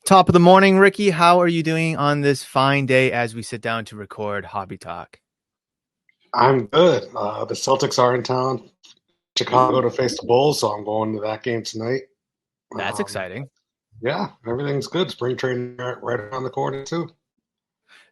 Top of the morning, Ricky. How are you doing on this fine day as we sit down to record Hobby Talk? I'm good. The Celtics are in town, Chicago to Ooh, face the Bulls, so I'm going to that game tonight. that's Um, exciting. yeah, everything's good. Spring training right around the corner too.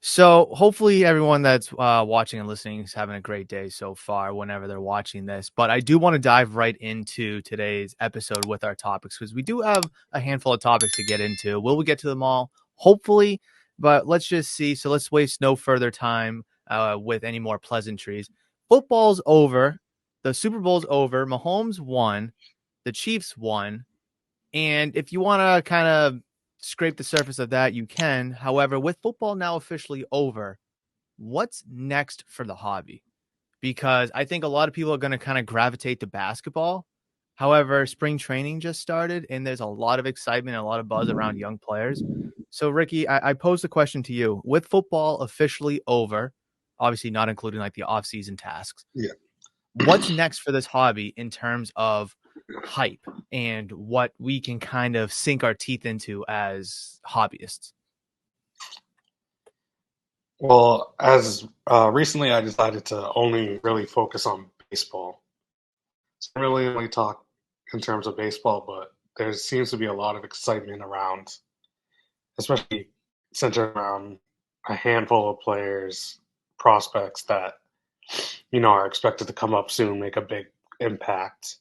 So hopefully everyone that's watching and listening is having a great day so far whenever they're watching this. But I do want to dive right into today's episode with our topics because we do have a handful of topics to get into. Will we get to them all? Hopefully, but let's just see. So let's waste no further time with any more pleasantries. Football's over. The Super Bowl's over. Mahomes won. The Chiefs won. And if you want to kind of scrape the surface of that, you can. However, with football now officially over, what's next for the hobby? Because I think a lot of people are going to kind of gravitate to basketball. However, spring training just started and there's a lot of excitement and a lot of buzz around young players. So, Ricky, I posed the question to you with football officially over, obviously not including like the off-season tasks, Yeah. what's next for this hobby in terms of hype and what we can kind of sink our teeth into as hobbyists? Well, as recently, I decided to only really focus on baseball. So I really only talk in terms of baseball, but there seems to be a lot of excitement around, especially centered around a handful of players, prospects that are expected to come up soon, make a big impact.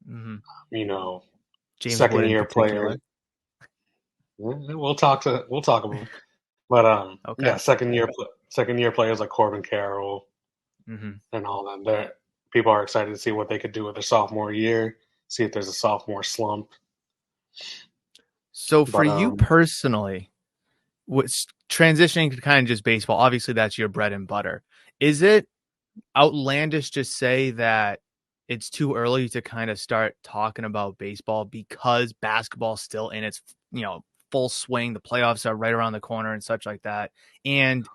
Mm-hmm. You know, James Wood second in year player. particular. We'll talk about them. But Okay. yeah, second year players like Corbin Carroll Mm-hmm. and all them. People are excited to see what they could do with their sophomore year. See if there's a sophomore slump. So for But you personally, what's transitioning to kind of just baseball, obviously that's your bread and butter. Is it outlandish to say that it's too early to kind of start talking about baseball because basketball's still in its, full swing. The playoffs are right around the corner and such like that. And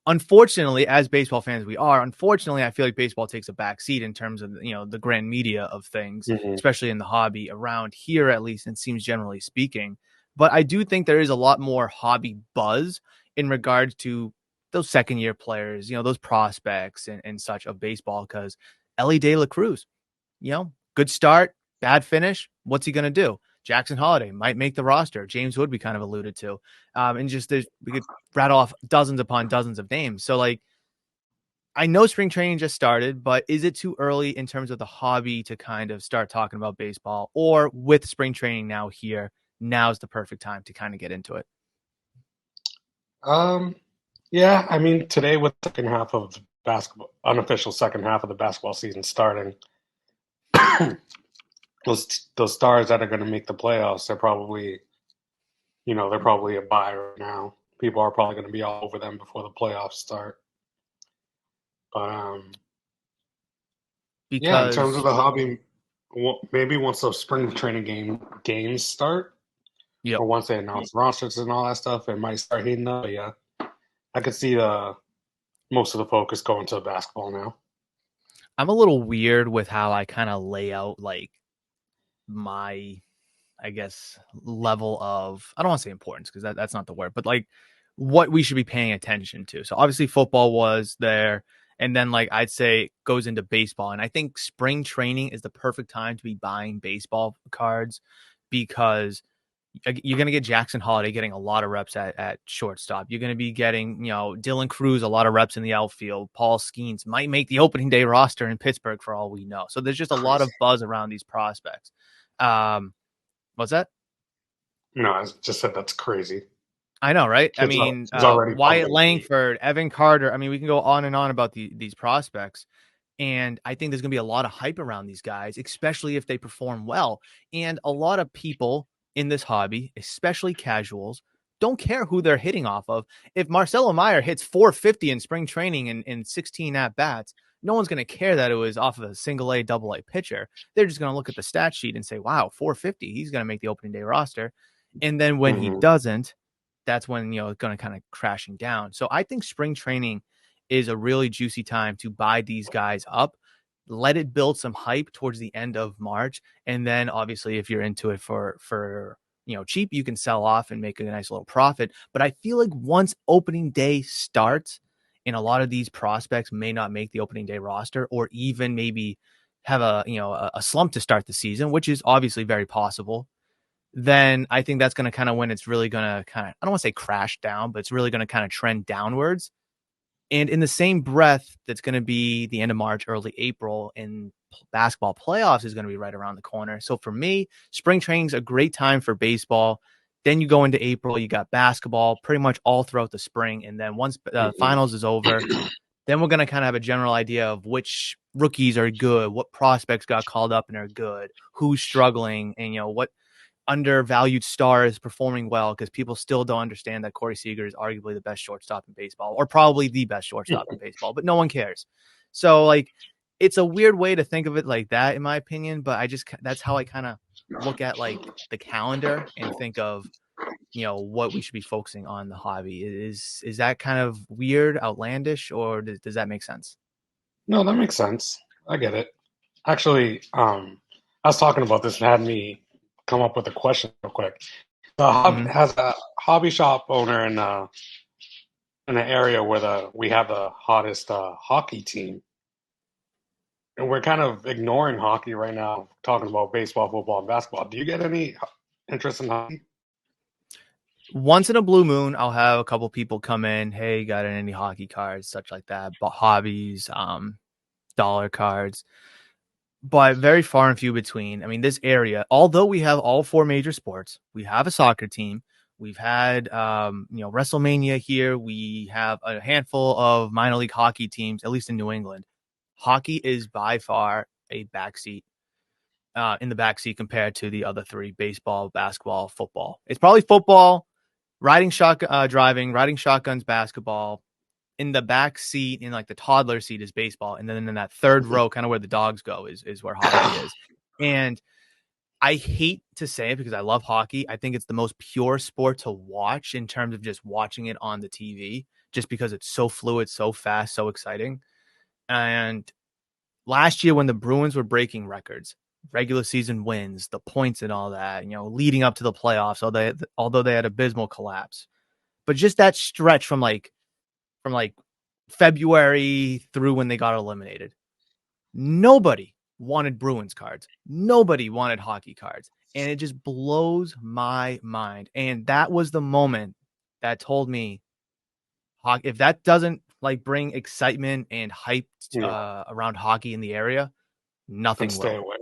unfortunately, as baseball fans unfortunately, I feel like baseball takes a back seat in terms of, the grand media of things, mhm. especially in the hobby around here, at least, it seems generally speaking. But I do think there is a lot more hobby buzz in regards to those second year players, those prospects and such of baseball. Because Ellie De La Cruz, good start, bad finish. What's he going to do? Jackson Holiday might make the roster. James Wood, we kind of alluded to. And just we could rattle off dozens upon dozens of names. So, like, I know spring training just started, but is it too early in terms of the hobby to kind of start talking about baseball? Or with spring training now here, now's the perfect time to kind of get into it? um, yeah, I mean today with the second half of the basketball, unofficial second half of the basketball season starting, those stars that are going to make the playoffs, they're probably a buy right now. People are probably going to be all over them before the playoffs start. But yeah, in terms of Because, the hobby, maybe once those spring training games start, yep. or once they announce rosters and all that stuff, it might start heating up. But yeah, I could see the most of the focus going to basketball now. I'm a little weird with how I kind of lay out like my, I guess, level of, I don't want to say importance because that's not the word, but like what we should be paying attention to. So obviously football was there. And then like I'd say goes into baseball. And I think spring training is the perfect time to be buying baseball cards because you're going to get Jackson Holiday getting a lot of reps at shortstop. You're going to be getting, Dylan Cruz, a lot of reps in the outfield. Paul Skeens might make the opening day roster in Pittsburgh for all we know. So there's just a lot Crazy. of buzz around these prospects. Um, what's that? No, I just said that's crazy. I know, right? I Kids, mean, kids already Wyatt pumping heat. Langford, Evan Carter. I mean, we can go on and on about these prospects. And I think there's going to be a lot of hype around these guys, especially if they perform well. And a lot of people in this hobby, especially casuals, don't care who they're hitting off of. If Marcelo Meyer hits 450 in spring training in 16 at bats, no one's going to care that it was off of a single A, double A pitcher. They're just going to look at the stat sheet and say, wow, 450, he's going to make the opening day roster. And then when he Hmm. doesn't, that's when, it's going to kind of crashing down. So I think spring training is a really juicy time to buy these guys up, let it build some hype towards the end of March. And then obviously if you're into it for, cheap, you can sell off and make a nice little profit. But I feel like once opening day starts, and a lot of these prospects may not make the opening day roster, or even maybe have a slump to start the season, which is obviously very possible, then I think that's going to kind of when it's really going to kind of, I don't want to say crash down, but it's really going to kind of trend downwards. And in the same breath, that's going to be the end of March, early April, and basketball playoffs is going to be right around the corner. So for me, spring training is a great time for baseball. Then you go into April, you got basketball pretty much all throughout the spring. And then once finals is over, then we're going to kind of have a general idea of which rookies are good, what prospects got called up and are good, who's struggling, and what undervalued star is performing well, because people still don't understand that Corey Seager is arguably the best shortstop in baseball, or probably the best shortstop in baseball, but no one cares. So like, it's a weird way to think of it like that, in my opinion, but that's how I kind of look at like the calendar and think of, what we should be focusing on the hobby. Is that kind of weird, outlandish, or does that make sense? No, that makes sense. I get it. Actually, I was talking about this and had me come up with a question real quick. Mm-hmm. Has a hobby shop owner in the area where we have the hottest hockey team, and we're kind of ignoring hockey right now, talking about baseball, football, and basketball. Do you get any interest in hockey? Once in a blue moon, I'll have a couple people come in. Hey, got any hockey cards, such like that, but hobbies, dollar cards, but very far and few between. I mean, this area, although we have all four major sports, we have a soccer team. We've had, WrestleMania here. We have a handful of minor league hockey teams, at least in New England. Hockey is by far a backseat, in the backseat compared to the other three: baseball, basketball, football. It's probably football, riding shotguns, basketball. In the back seat, in like the toddler seat, is baseball, and then in that third row, kind of where the dogs go, is where hockey is. And I hate to say it because I love hockey. I think it's the most pure sport to watch in terms of just watching it on the TV, just because it's so fluid, so fast, so exciting. And last year, when the Bruins were breaking records, regular season wins, the points and all that, leading up to the playoffs, although they had abysmal collapse, but just that stretch from like February through when they got eliminated, nobody wanted Bruins cards. Nobody wanted hockey cards. And it just blows my mind. And that was the moment that told me, if that doesn't like bring excitement and hype Yeah, around hockey in the area, and nothing stay will. away.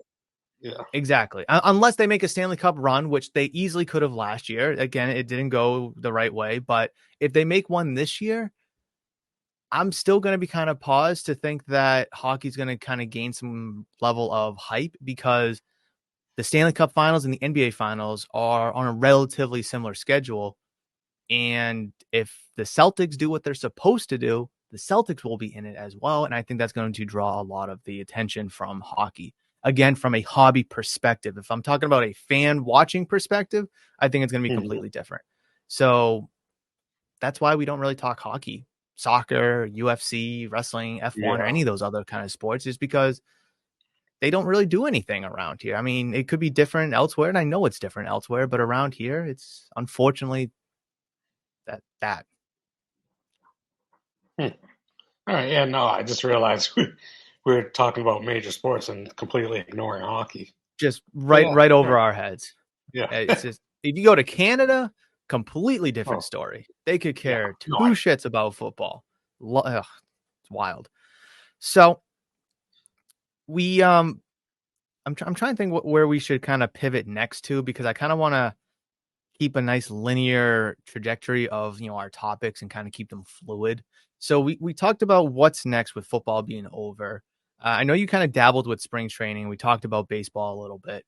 Yeah. Exactly. Unless they make a Stanley Cup run, which they easily could have last year. Again, it didn't go the right way. But if they make one this year, I'm still going to be kind of paused to think that hockey's going to kind of gain some level of hype, because the Stanley Cup Finals and the NBA Finals are on a relatively similar schedule. And if the Celtics do what they're supposed to do, the Celtics will be in it as well. And I think that's going to draw a lot of the attention from hockey. Again, from a hobby perspective. If I'm talking about a fan watching perspective, I think it's going to be Mhm. completely different. So that's why we don't really talk hockey, soccer, UFC, wrestling, F1, or Yeah. any of those other kind of sports, is because they don't really do anything around here. I mean, it could be different elsewhere, and I know it's different elsewhere, but around here, it's unfortunately that Hmm. All right. Yeah. No, I just realized we're talking about major sports and completely ignoring hockey. just But right yeah. right All over right. our heads. Yeah. It's just, if you go to Canada, completely different Oh, story. They could yeah. care No, two shits about football. Ugh, it's wild. So we I'm trying to think where we should kind of pivot next to, because I kind of want to keep a nice linear trajectory of our topics and kind of keep them fluid. So we talked about what's next with football being over. I know you kind of dabbled with spring training. We talked about baseball a little bit.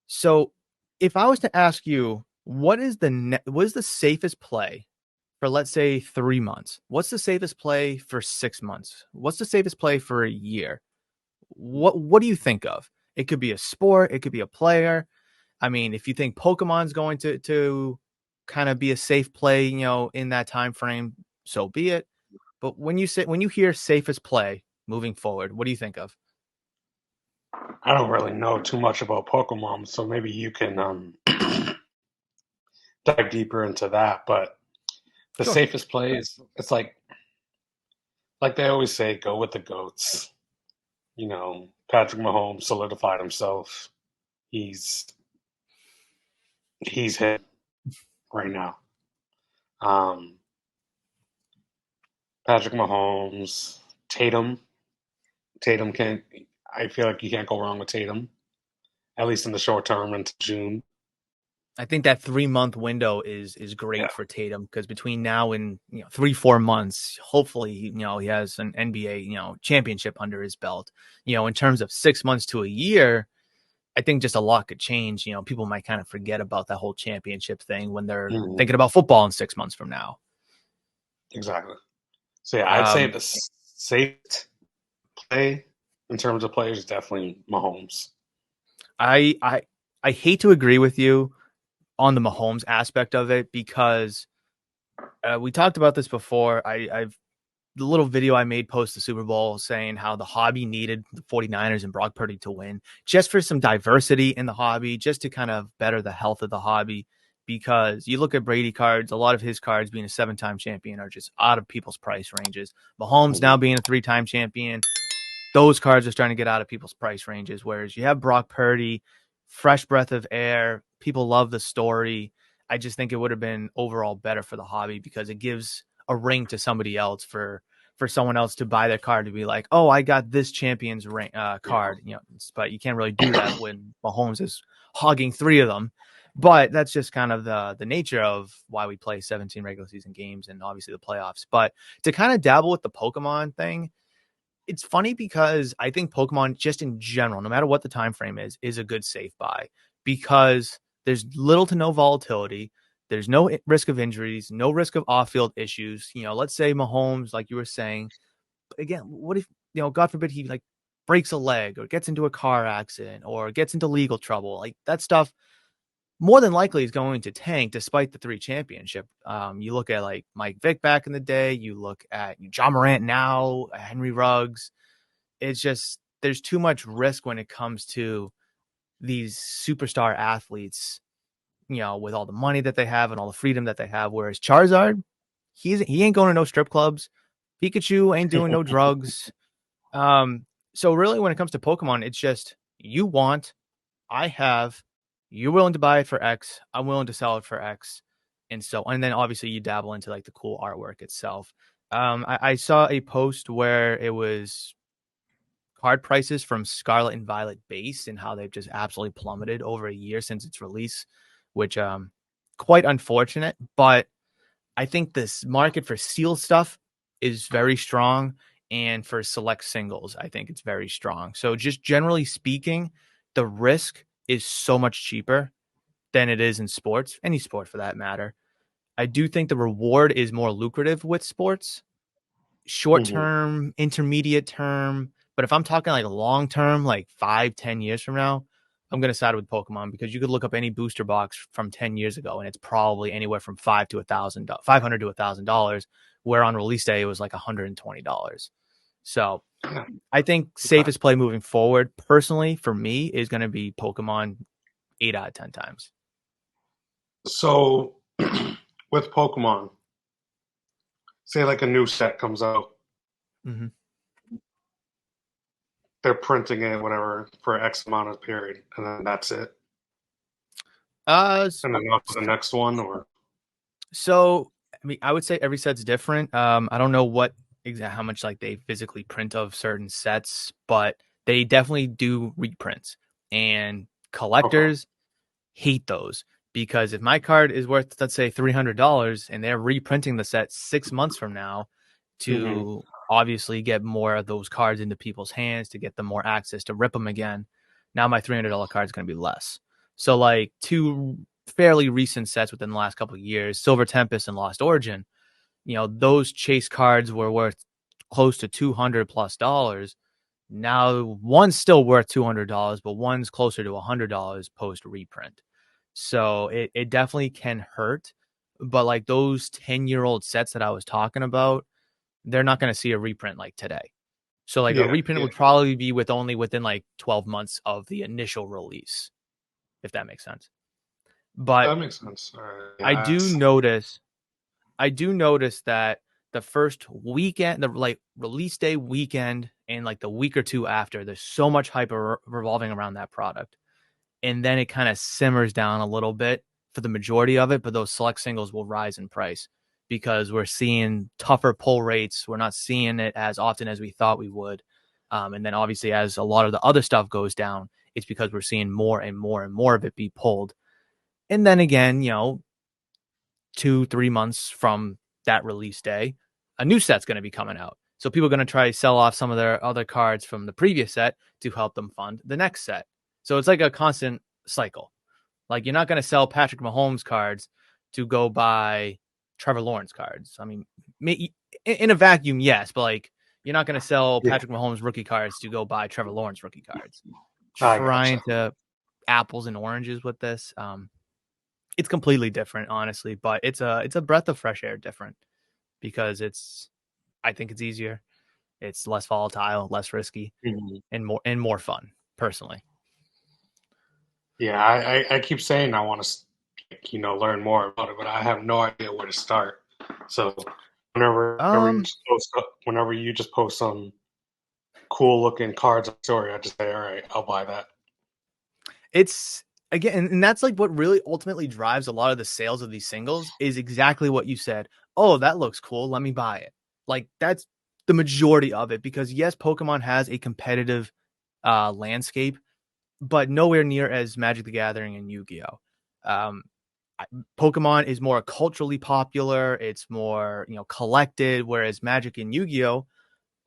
So if I was to ask you, what is the safest play for, let's say, 3 months? What's the safest play for 6 months? What's the safest play for a year? What do you think of? It could be a sport, it could be a player. I mean, if you think Pokemon's going to kind of be a safe play, in that time frame, so be it. But when you hear safest play moving forward, what do you think of? I don't really know too much about Pokemon, so maybe you can dive deeper into that. But the Sure. safest play is it's like they always say, go with the goats. Patrick Mahomes solidified himself. He's he's hit right now. Um, Patrick Mahomes, Tatum. Tatum can't. I feel like you can't go wrong with Tatum, at least in the short term into June. I think that 3-month window is Yeah. great for Tatum because between now and 3-4 months, hopefully he has an NBA championship under his belt. In terms of 6 months to a year, I think just a lot could change. People might kind of forget about that whole championship thing when they're Mhm. thinking about football in 6 months from now. Exactly. So yeah, I'd say Um, the safe play in terms of players is definitely Mahomes. I I I hate to agree with you on the Mahomes aspect of it because we talked about this before. I've the little video I made post the Super Bowl saying how the hobby needed the 49ers and Brock Purdy to win just for some diversity in the hobby, just to kind of better the health of the hobby. Because you look at Brady cards, a lot of his cards being a 7-time champion are just out of people's price ranges. Mahomes now Mhm. being a 3-time champion, those cards are starting to get out of people's price ranges. Whereas you have Brock Purdy, fresh breath of air. People love the story. I just think it would have been overall better for the hobby because it gives a ring to somebody else for someone else to buy their card to be like, oh, I got this champion's ring, Yeah. card. But you can't really do that when Mahomes is hogging 3 of them. But that's just kind of the nature of why we play 17 regular season games and obviously the playoffs. But to kind of dabble with the Pokemon thing, it's funny because I think Pokemon just in general, no matter what the time frame is a good safe buy because there's little to no volatility. There's no risk of injuries, no risk of off-field issues. Let's say Mahomes, like you were saying, again, what if, God forbid he like breaks a leg or gets into a car accident or gets into legal trouble? Like that stuff more than likely is going to tank despite the 3 championship. You look at like Mike Vick back in the day, you look at John Morant now, Henry Ruggs. It's just there's too much risk when it comes to these superstar athletes, with all the money that they have and all the freedom that they have. Whereas Charizard, he ain't going to no strip clubs. Pikachu ain't doing no drugs. Um, so really when it comes to Pokemon, it's just you want, I have, you're willing to buy it for X, I'm willing to sell it for X. And then obviously you dabble into like the cool artwork itself. I saw a post where it was card prices from Scarlet and Violet base and how they've just absolutely plummeted over a year since its release, which quite unfortunate. But I think this market for sealed stuff is very strong, and for select singles, I think it's very strong. So just generally speaking, the risk is so much cheaper than it is in sports, any sport for that matter. I do think the reward is more lucrative with sports, short Mhm. term, intermediate term. But if I'm talking like long term, like 5, 10 years from now, I'm gonna side with Pokemon because you could look up any booster box from 10 years ago, and it's probably anywhere from $500 to $1,000, where on release day it was like $120. So Yeah. I think Okay. safest play moving forward, personally, for me, is gonna be Pokemon 8 out of 10 times. So with Pokemon, say like a new set comes out, Mm-hmm. they're printing it, whatever, for X amount of period, and then that's it. Uh, And then on to the next one, or So, I mean, I would say every set's different. I don't know how much like they physically print of certain sets, but they definitely do reprints. And okay. collectors hate those because if my card is worth, let's say, $300 and they're reprinting the set 6 months from now Hmm. to obviously get more of those cards into people's hands to get them more access to rip them again, now my $300 card is going to be less. So, like, two fairly recent sets within the last couple of years, Silver Tempest and Lost Origin, those chase cards were worth close to $200 plus. Now one's still worth $200, but one's closer to $100 post reprint. So it definitely can hurt. But like those 10-year-old sets that I was talking about, they're not going to see a reprint like today. So like a Yeah, reprint yeah. would probably be within like 12 months of the initial release, if that makes sense. But That makes sense. All right. I Yeah. do notice I do notice that the first weekend, the like release day weekend, and like the week or two after, there's so much hype revolving around that product, and then it kind of simmers down a little bit for the majority of it. But those select singles will rise in price because we're seeing tougher pull rates. We're not seeing it as often as we thought we would, and then obviously as a lot of the other stuff goes down, it's because we're seeing more and more and more of it be pulled. And then again, 2-3 months from that release day, a new set's going to be coming out. So people are going to try to sell off some of their other cards from the previous set to help them fund the next set. So it's like a constant cycle. Like you're not going to sell Patrick Mahomes cards to go buy Trevor Lawrence cards. I mean, in a vacuum, yes, but like you're not going to sell Yeah. Patrick Mahomes rookie cards to go buy Trevor Lawrence rookie cards. I gotcha. Trying to apples and oranges with this. It's completely different, honestly, but it's a breath of fresh air different because I think it's easier. It's less volatile, less risky, Mhm. and more fun, personally. Yeah, I keep saying I want to, learn more about it, but I have no idea where to start. So Um, whenever you just post some cool looking cards on story, I just say, all right, I'll buy that. it's again, and that's like what really ultimately drives a lot of the sales of these singles is exactly what you said. Oh, that looks cool. Let me buy it. Like that's the majority of it because yes, Pokemon has a competitive landscape, but nowhere near as Magic the Gathering and Yu-Gi-Oh. Um, Pokemon is more culturally popular. It's more, collected, whereas Magic and Yu-Gi-Oh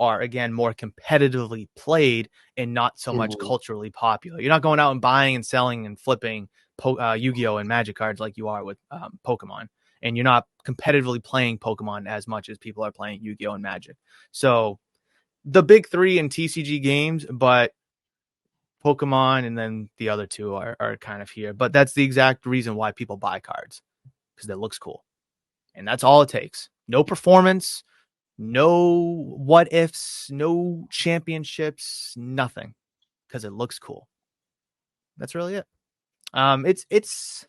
are again more competitively played and not so much Mhm. culturally popular. You're not going out and buying and selling and flipping Yu-Gi-Oh and Magic cards like you are with Pokemon, and you're not competitively playing Pokemon as much as people are playing Yu-Gi-Oh and Magic. So the big three in TCG games, but Pokemon and then the other two are kind of here. But that's the exact reason why people buy cards because it looks cool. And that's all it takes. No performance, no what ifs, no championships, nothing because it looks cool. That's really it. It's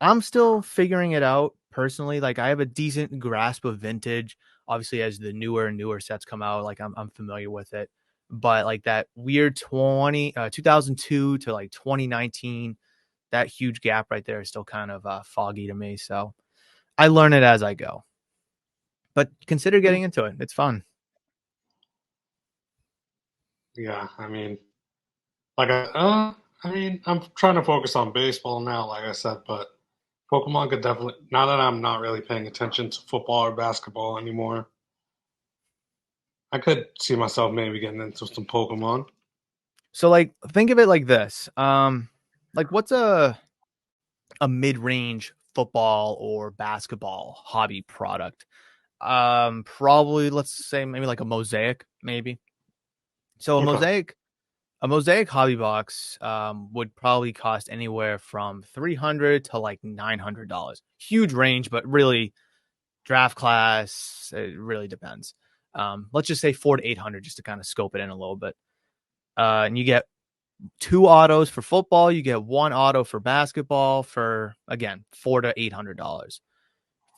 I'm still figuring it out personally. Like I have a decent grasp of vintage. Obviously, as the newer and newer sets come out, like I'm familiar with it. But like that weird 2002 to like 2019, that huge gap right there is still kind of foggy to me. So I learn it as I go. But consider getting into it. It's fun. Yeah, I mean, I'm trying to focus on baseball now, like I said, but Pokemon could definitely, now that I'm not really paying attention to football or basketball anymore, I could see myself maybe getting into some Pokemon. So like think of it like this. Like what's a mid-range football or basketball hobby product? Probably let's say maybe like a mosaic, maybe. So Okay. a mosaic hobby box would probably cost anywhere from 300 to like $900. Huge range, but really draft class, it really depends. Let's just say 400 to 800 just to kind of scope it in a little bit. And you get two autos for football. You get one auto for basketball for again $400 to $800.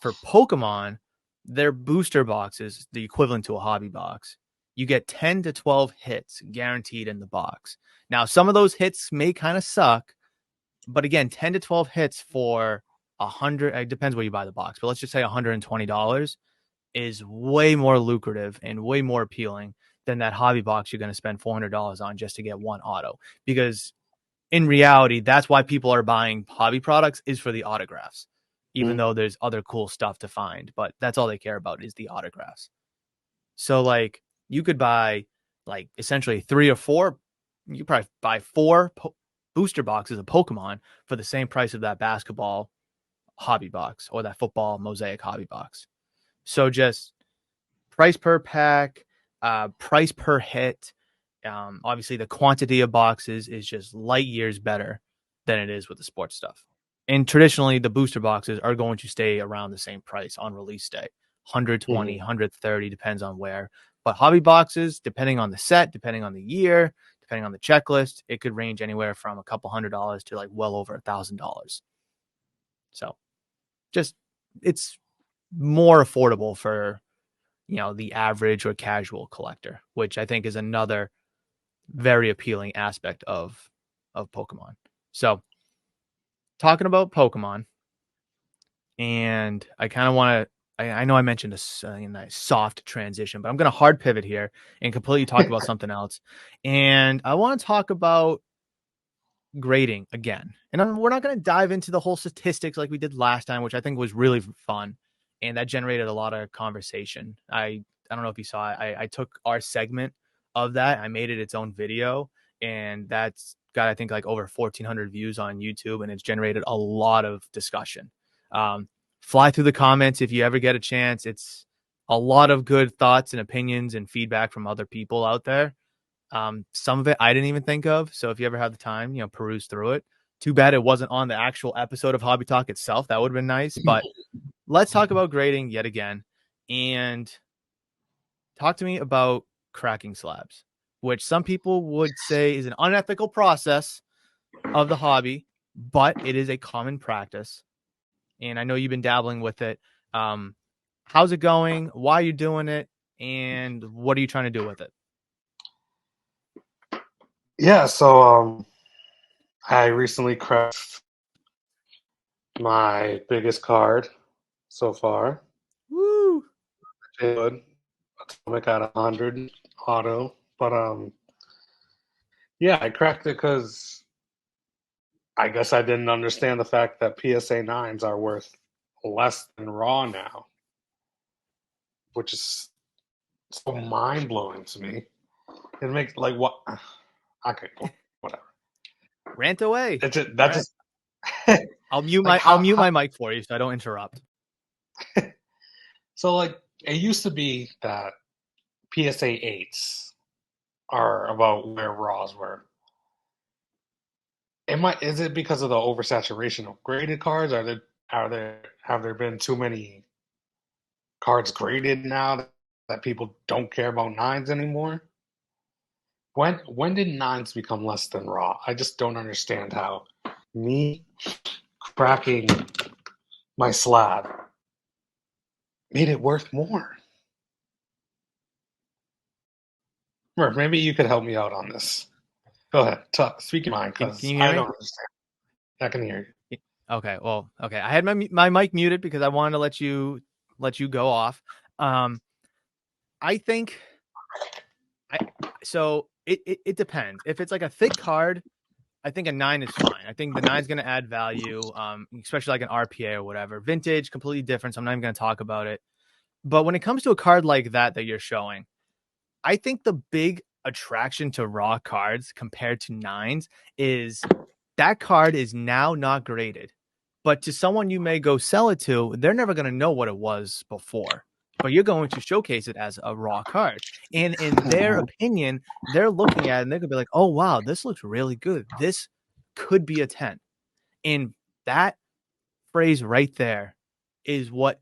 For Pokemon, their booster boxes, the equivalent to a hobby box, you get 10 to 12 hits guaranteed in the box. Now, some of those hits may kind of suck, but again, 10 to 12 hits for 100, it depends where you buy the box, but let's just say $120 is way more lucrative and way more appealing than that hobby box you're going to spend $400 on just to get one auto. Because in reality, that's why people are buying hobby products is for the autographs, even Mhm. though there's other cool stuff to find. But that's all they care about is the autographs. So like you could buy like essentially three or four, you could probably buy four booster boxes of Pokemon for the same price of that basketball hobby box or that football mosaic hobby box. So just price per pack, price per hit. Obviously, the quantity of boxes is just light years better than it is with the sports stuff. And traditionally, the booster boxes are going to stay around the same price on release day 120, Mhm. 130, depends on where. But hobby boxes, depending on the set, depending on the year, depending on the checklist, it could range anywhere from a couple $100 to like well over $1,000. So just it's more affordable for the average or casual collector, which I think is another very appealing aspect of Pokemon. So talking about Pokemon, and I kind of want to. I know I mentioned a nice soft transition, but I'm going to hard pivot here and completely talk about something else. And I want to talk about grading again. And we're not going to dive into the whole statistics like we did last time, which I think was really fun, and that generated a lot of conversation. I don't know if you saw it. I took our segment of that, I made it its own video, and that's got I think like over 1,400 views on YouTube, and it's generated a lot of discussion. Um, Fly through the comments if you ever get a chance. It's a lot of good thoughts and opinions and feedback from other people out there. Some of it I didn't even think of. So if you ever have the time, peruse through it. Too bad it wasn't on the actual episode of Hobby Talk itself. That would have been nice. But let's talk about grading yet again. And talk to me about cracking slabs, which some people would say is an unethical process of the hobby, but it is a common practice. And I know you've been dabbling with it. How's it going? Why are you doing it? And what are you trying to do with it? Yeah, so I recently cracked my biggest card so far. Woo! Good. Atomic at 100 auto, but yeah, I cracked it because I guess I didn't understand the fact that PSA 9s are worth less than raw now, which is so mind blowing to me. It makes like what? Okay, whatever. Rant away. It just, All that right. just like I'll mute my mic for you so I don't interrupt. So like it used to be that PSA 8s are about where raws were. Is it because of the oversaturation of graded cards? Have there been too many cards graded now that people don't care about nines anymore? When did nines become less than raw? I just don't understand how me cracking my slab made it worth more. Murph, maybe you could help me out on this. Go ahead, speak your mind, Can because you hear I me? don't understand. I can hear you. Okay. Well, okay. I had my mic muted because I wanted to let you go off. I think I so it depends. If it's like a thick card, I think a 9 is fine. I think the 9 is going to add value, especially like an RPA or whatever. Vintage, completely different. So I'm not even going to talk about it. But when it comes to a card like that you're showing, I think the big attraction to raw cards compared to 9s is that card is now not graded. But to someone you may go sell it to, they're never going to know what it was before. But you're going to showcase it as a raw card. And in their opinion, they're looking at it and they're going to be like, oh, wow, this looks really good. This could be a 10. And that phrase right there is what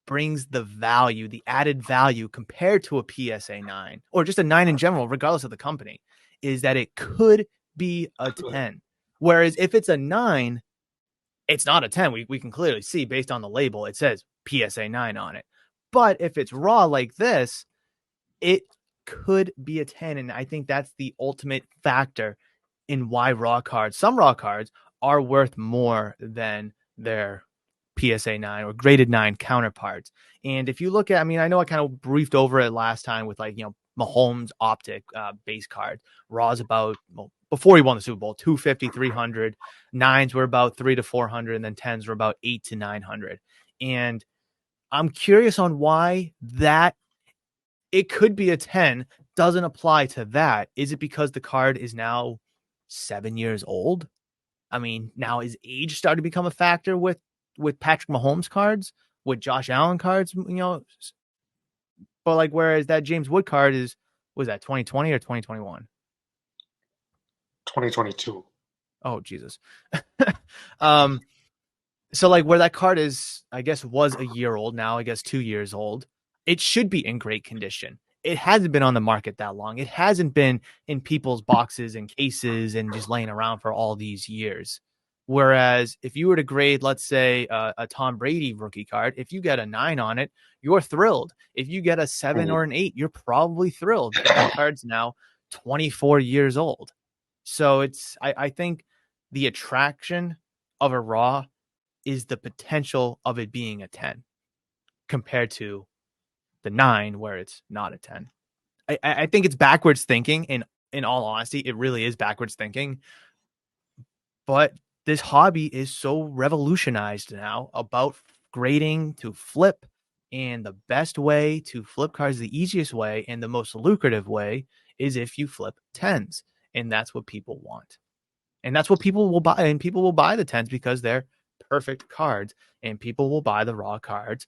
brings the value, the added value compared to a PSA 9 or just a 9 in general, regardless of the company, is that it could be a 10. Whereas if it's a 9, it's not a 10. We can clearly see based on the label, it says PSA 9 on it. But if it's raw like this, it could be a 10. And I think that's the ultimate factor in why some raw cards are worth more than their PSA 9 or graded 9 counterparts. And if you look at, I mean, I know I kind of briefed over it last time with like, Mahomes optic base card. Raw's about, well, before he won the Super Bowl, 250, 300. Nines were about 300 to 400, and then tens were about 800 to 900. And I'm curious on why that it could be a 10 doesn't apply to that. Is it because the card is now 7 years old? I mean, now is age starting to become a factor with Patrick Mahomes cards, with Josh Allen cards, but like whereas that James Wood card was that 2020 or 2021? 2022. Oh, Jesus. um so like where that card is, I guess was a year old, now I guess 2 years old. It should be in great condition. It hasn't been on the market that long. It hasn't been in people's boxes and cases and just laying around for all these years. Whereas if you were to grade, let's say, a Tom Brady rookie card, if you get a 9 on it, you're thrilled. If you get a 7 Mhm. or an 8, you're probably thrilled. But that card's now 24 years old. So I think the attraction of a raw is the potential of it being a 10 compared to the 9 where it's not a 10. I think it's backwards thinking. In all honesty, it really is backwards thinking. But this hobby is so revolutionized now about grading to flip. And the best way to flip cards, the easiest way and the most lucrative way is if you flip 10s. And that's what people want. And that's what people will buy. And people will buy the 10s because they're perfect cards. And people will buy the raw cards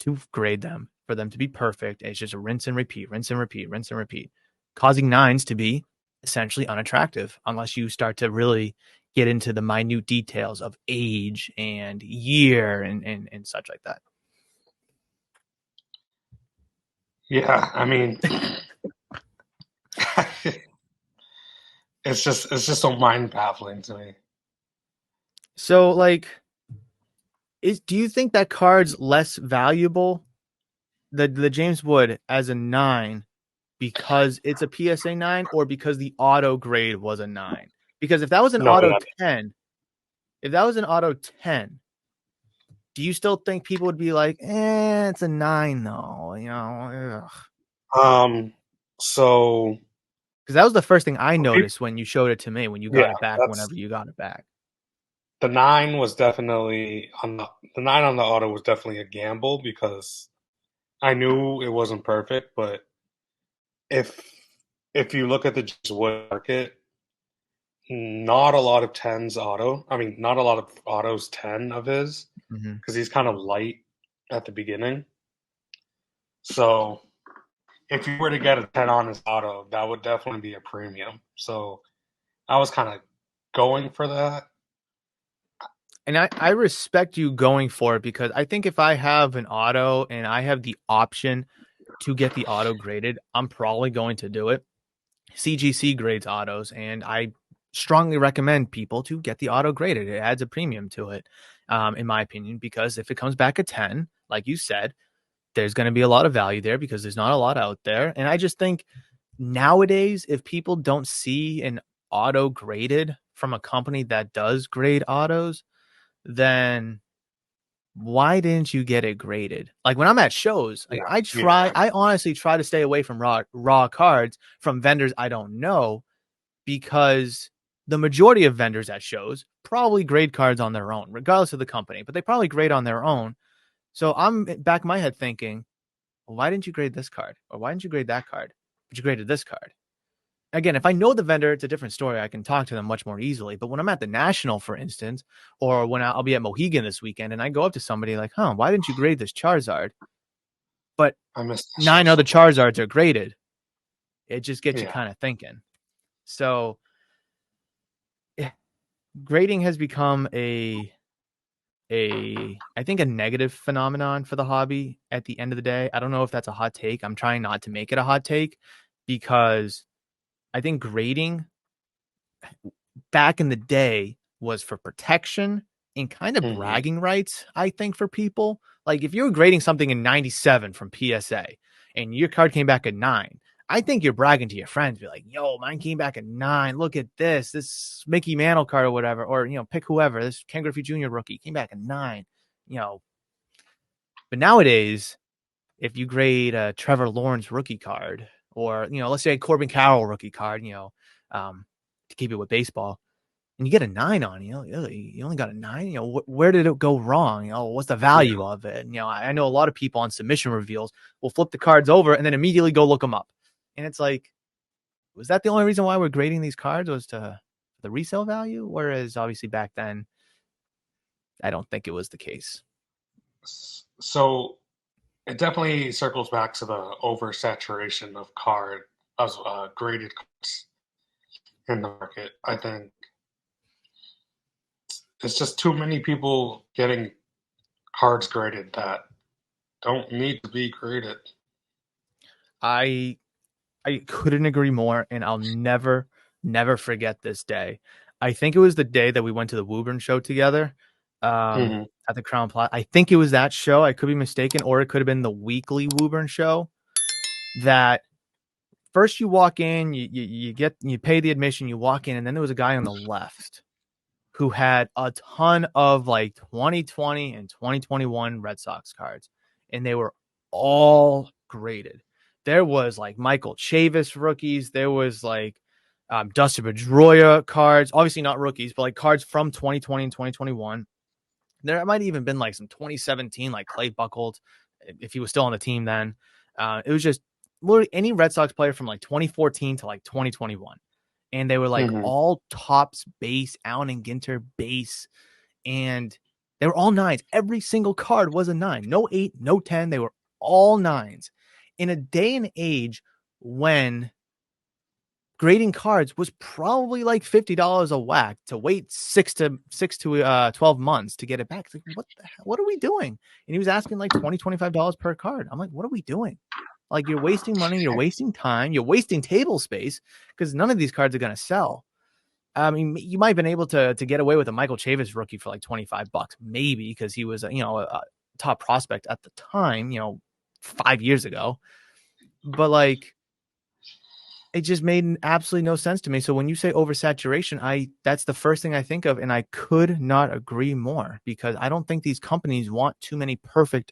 to grade them for them to be perfect. It's just a rinse and repeat, rinse and repeat, rinse and repeat, causing 9s to be essentially unattractive unless you start to really get into the minute details of age and year and such like that. Yeah, I mean, it's just so mind baffling to me. So, like, do you think that card's less valuable, the James Wood as a 9, because it's a PSA 9 or because the auto grade was a 9? Because if that was an No, auto yeah. 10, if that was an auto 10, do you still think people would be like, it's a 9 though, So because that was the first thing I for people, noticed when you showed it to me, when you yeah, got it back, that's whenever you got it back. the 9 was definitely on the 9 on the auto was definitely a gamble because I knew it wasn't perfect, but if if you look at the James Wood market, not a lot of tens auto. I mean, not a lot of autos 10 of his Mm-hmm. because he's kind of light at the beginning. So if you were to get a 10 on his auto, that would definitely be a premium. So I was kind of going for that. And I respect you going for it, because I think if I have an auto and I have the option to get the auto graded, I'm probably going to do it. CGC grades autos, and I strongly recommend people to get the auto graded. It adds a premium to it, in my opinion, because if it comes back a 10, like you said, there's going to be a lot of value there because there's not a lot out there. And I just think nowadays, if people don't see an auto graded from a company that does grade autos, then why didn't you get it graded? Like when I'm at shows, like Yeah, yeah, I honestly try to stay away from raw cards from vendors I don't know, because the majority of vendors at shows probably grade cards on their own, regardless of the company, but they probably grade on their own. So I'm back in my head thinking, well, why didn't you grade this card? Or why didn't you grade that card? But you graded this card. Again, if I know the vendor, it's a different story. I can talk to them much more easily. But when I'm at the National, for instance, or when I'll be at Mohegan this weekend and I go up to somebody like, why didn't you grade this Charizard? But I missed that show 9 so other much. Charizards are graded. It just gets you Yeah, kind of thinking. So eh, grading has become a I think a negative phenomenon for the hobby at the end of the day. I don't know if that's a hot take. I'm trying not to make it a hot take, because I think grading back in the day was for protection and kind of hmm, bragging rights, I think, for people. Like if you were grading something in 97 from PSA and your card came back at 9, I think you're bragging to your friends, be like, yo, mine came back at 9. Look at this Mickey Mantle card or whatever, or, pick whoever. This Ken Griffey Jr. rookie came back at 9, you know. But nowadays, if you grade a Trevor Lawrence rookie card, or, let's say a Corbin Carroll rookie card, to keep it with baseball, and you get a 9 on, you only got a 9, where did it go wrong? What's the yeah. value of it? And, I know a lot of people on submission reveals will flip the cards over and then immediately go look them up. And it's like, was that the only reason why we're grading these cards, was to the resale value? Whereas obviously back then, I don't think it was the case. So it definitely circles back to the oversaturation of graded cards in the market. I think it's just too many people getting cards graded that don't need to be graded. I I couldn't agree more, and I'll never forget this day. I think it was the day that we went to the Woburn show together, Hmm. at the Crown Plaza. I think it was that show. I could be mistaken, or it could have been the weekly Woburn show. That first you walk in, you pay the admission, you walk in, and then there was a guy on the left who had a ton of like 2020 and 2021 Red Sox cards, and they were all graded. There was like Michael Chavis rookies. There was like Dusty Pedroia cards, obviously not rookies, but like cards from 2020 and 2021. There might have even been like some 2017, like Clay Buchholz, if he was still on the team then. It was just literally any Red Sox player from like 2014 to like 2021. And they were like Hmm. all tops base, Allen and Ginter base. And they were all nines. Every single card was a nine. No eight, no 10. They were all nines. In a day and age when grading cards was probably like $50 a whack, to wait 6 to 12 months to get it back. It's like, what are we doing? And he was asking like $25 per card. I'm like, what are we doing? Like, you're wasting money, you're wasting time, you're wasting table space, because none of these cards are going to sell. I mean, you might have been able to get away with a Michael Chavis rookie for like $25, maybe, because he was a top prospect at the time, 5 years ago. But like, it just made absolutely no sense to me. So when you say oversaturation, that's the first thing I think of, and I could not agree more, because I don't think these companies want too many perfect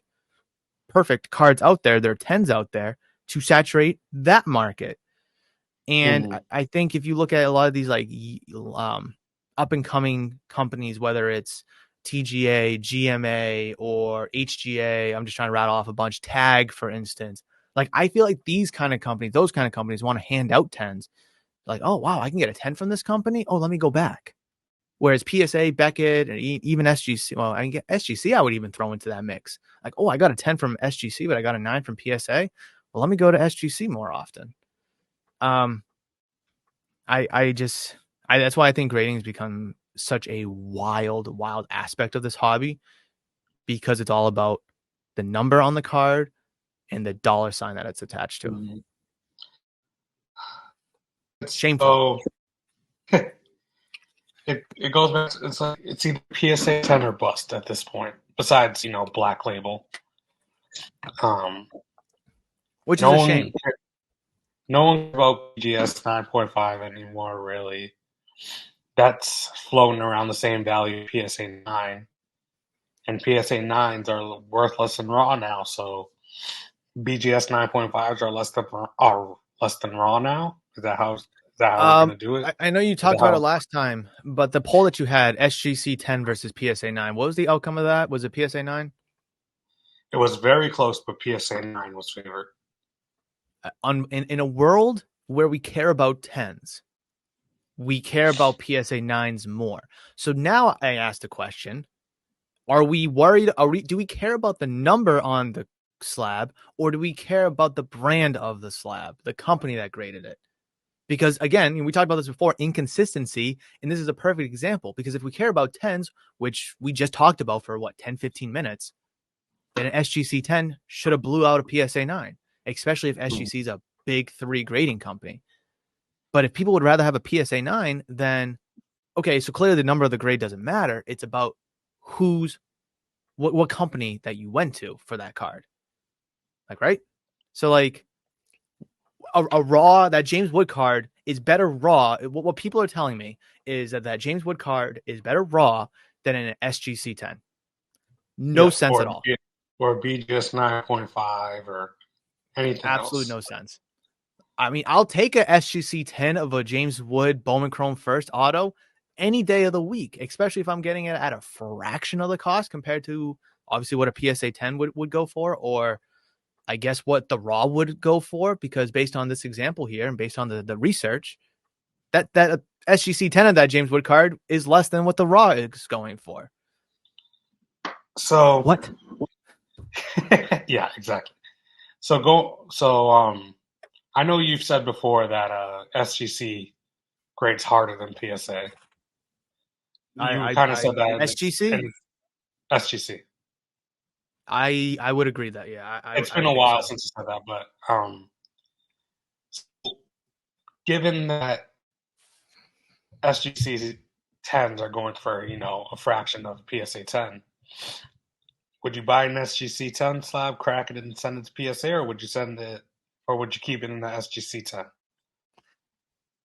cards out there. There are tens out there to saturate that market. And Hmm. I think if you look at a lot of these like up and coming companies, whether it's TGA, GMA, or HGA, I'm just trying to rattle off a bunch. Tag, for instance. Like, I feel like those kind of companies want to hand out tens. Like, oh wow, I can get a 10 from this company. Oh, let me go back. Whereas PSA, Beckett, and even SGC, well, I can get SGC, I would even throw into that mix. Like, oh, I got a 10 from SGC, but I got a 9 from PSA. Well, let me go to SGC more often. Um, I just, that's why I think grading has become such a wild aspect of this hobby, because it's all about the number on the card and the dollar sign that it's attached to. Hmm. Shameful. So it goes back. It's like it's either PSA 10 or bust at this point. Besides, Black Label. Um, Which is no a one, shame. no one about PGS 9.5 anymore. Really, that's floating around the same value PSA 9, and PSA 9s are worth less than raw now. So BGS 9.5s are less than raw now. Is that how we're gonna do it? I know you Is that talked about it how last time, but the poll that you had, SGC 10 versus PSA 9, what was the outcome of that? Was it PSA 9? it was very close, but PSA 9 was favored. In a world where we care about 10s, we care about PSA 9s more. So now I asked the question, are we worried? Do we care about the number on the slab, or do we care about the brand of the slab, the company that graded it? Because again, we talked about this before, inconsistency, and this is a perfect example, because if we care about 10s, which we just talked about for 10-15 minutes, then an SGC 10 should have blew out a PSA 9, especially if SGC is a big three grading company. But if people would rather have a PSA 9, then okay, so clearly the number of the grade doesn't matter. It's about what company that you went to for that card. Like, right? So like a raw, that James Wood card is better raw. What people are telling me is that James Wood card is better raw than an SGC 10. No Yes, sense at all. or BGS 9.5 or anything Absolutely else. no sense. I mean, I'll take a SGC 10 of a James Wood Bowman Chrome first auto any day of the week, especially if I'm getting it at a fraction of the cost compared to obviously what a PSA 10 would go for, or I guess what the raw would go for, because based on this example here and based on the research, that SGC 10 of that James Wood card is less than what the raw is going for. So What? yeah, exactly. So I know you've said before that SGC grades harder than PSA. You kind of said that SGC? in SGC. I would agree that, yeah, It's I been a would think while so. since you said that, but given that SGC 10s are going for, a fraction of PSA 10. Would you buy an SGC 10 slab, crack it, and send it to PSA, or would you keep it in the SGC 10?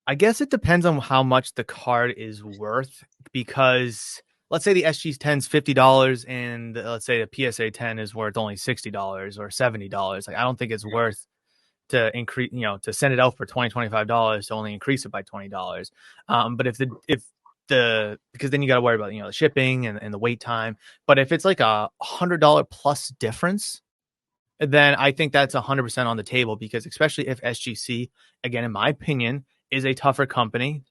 I guess it depends on how much the card is worth, because let's say the SG10 is $50 and let's say the PSA 10 is worth only $60 or $70. Like, I don't think it's Yeah. worth to increase, to send it out for $25 to only increase it by $20. But if the because then you got to worry about, the shipping and the wait time. But if it's like $100 plus difference, then I think that's 100% on the table, because especially if SGC, again, in my opinion, is a tougher company.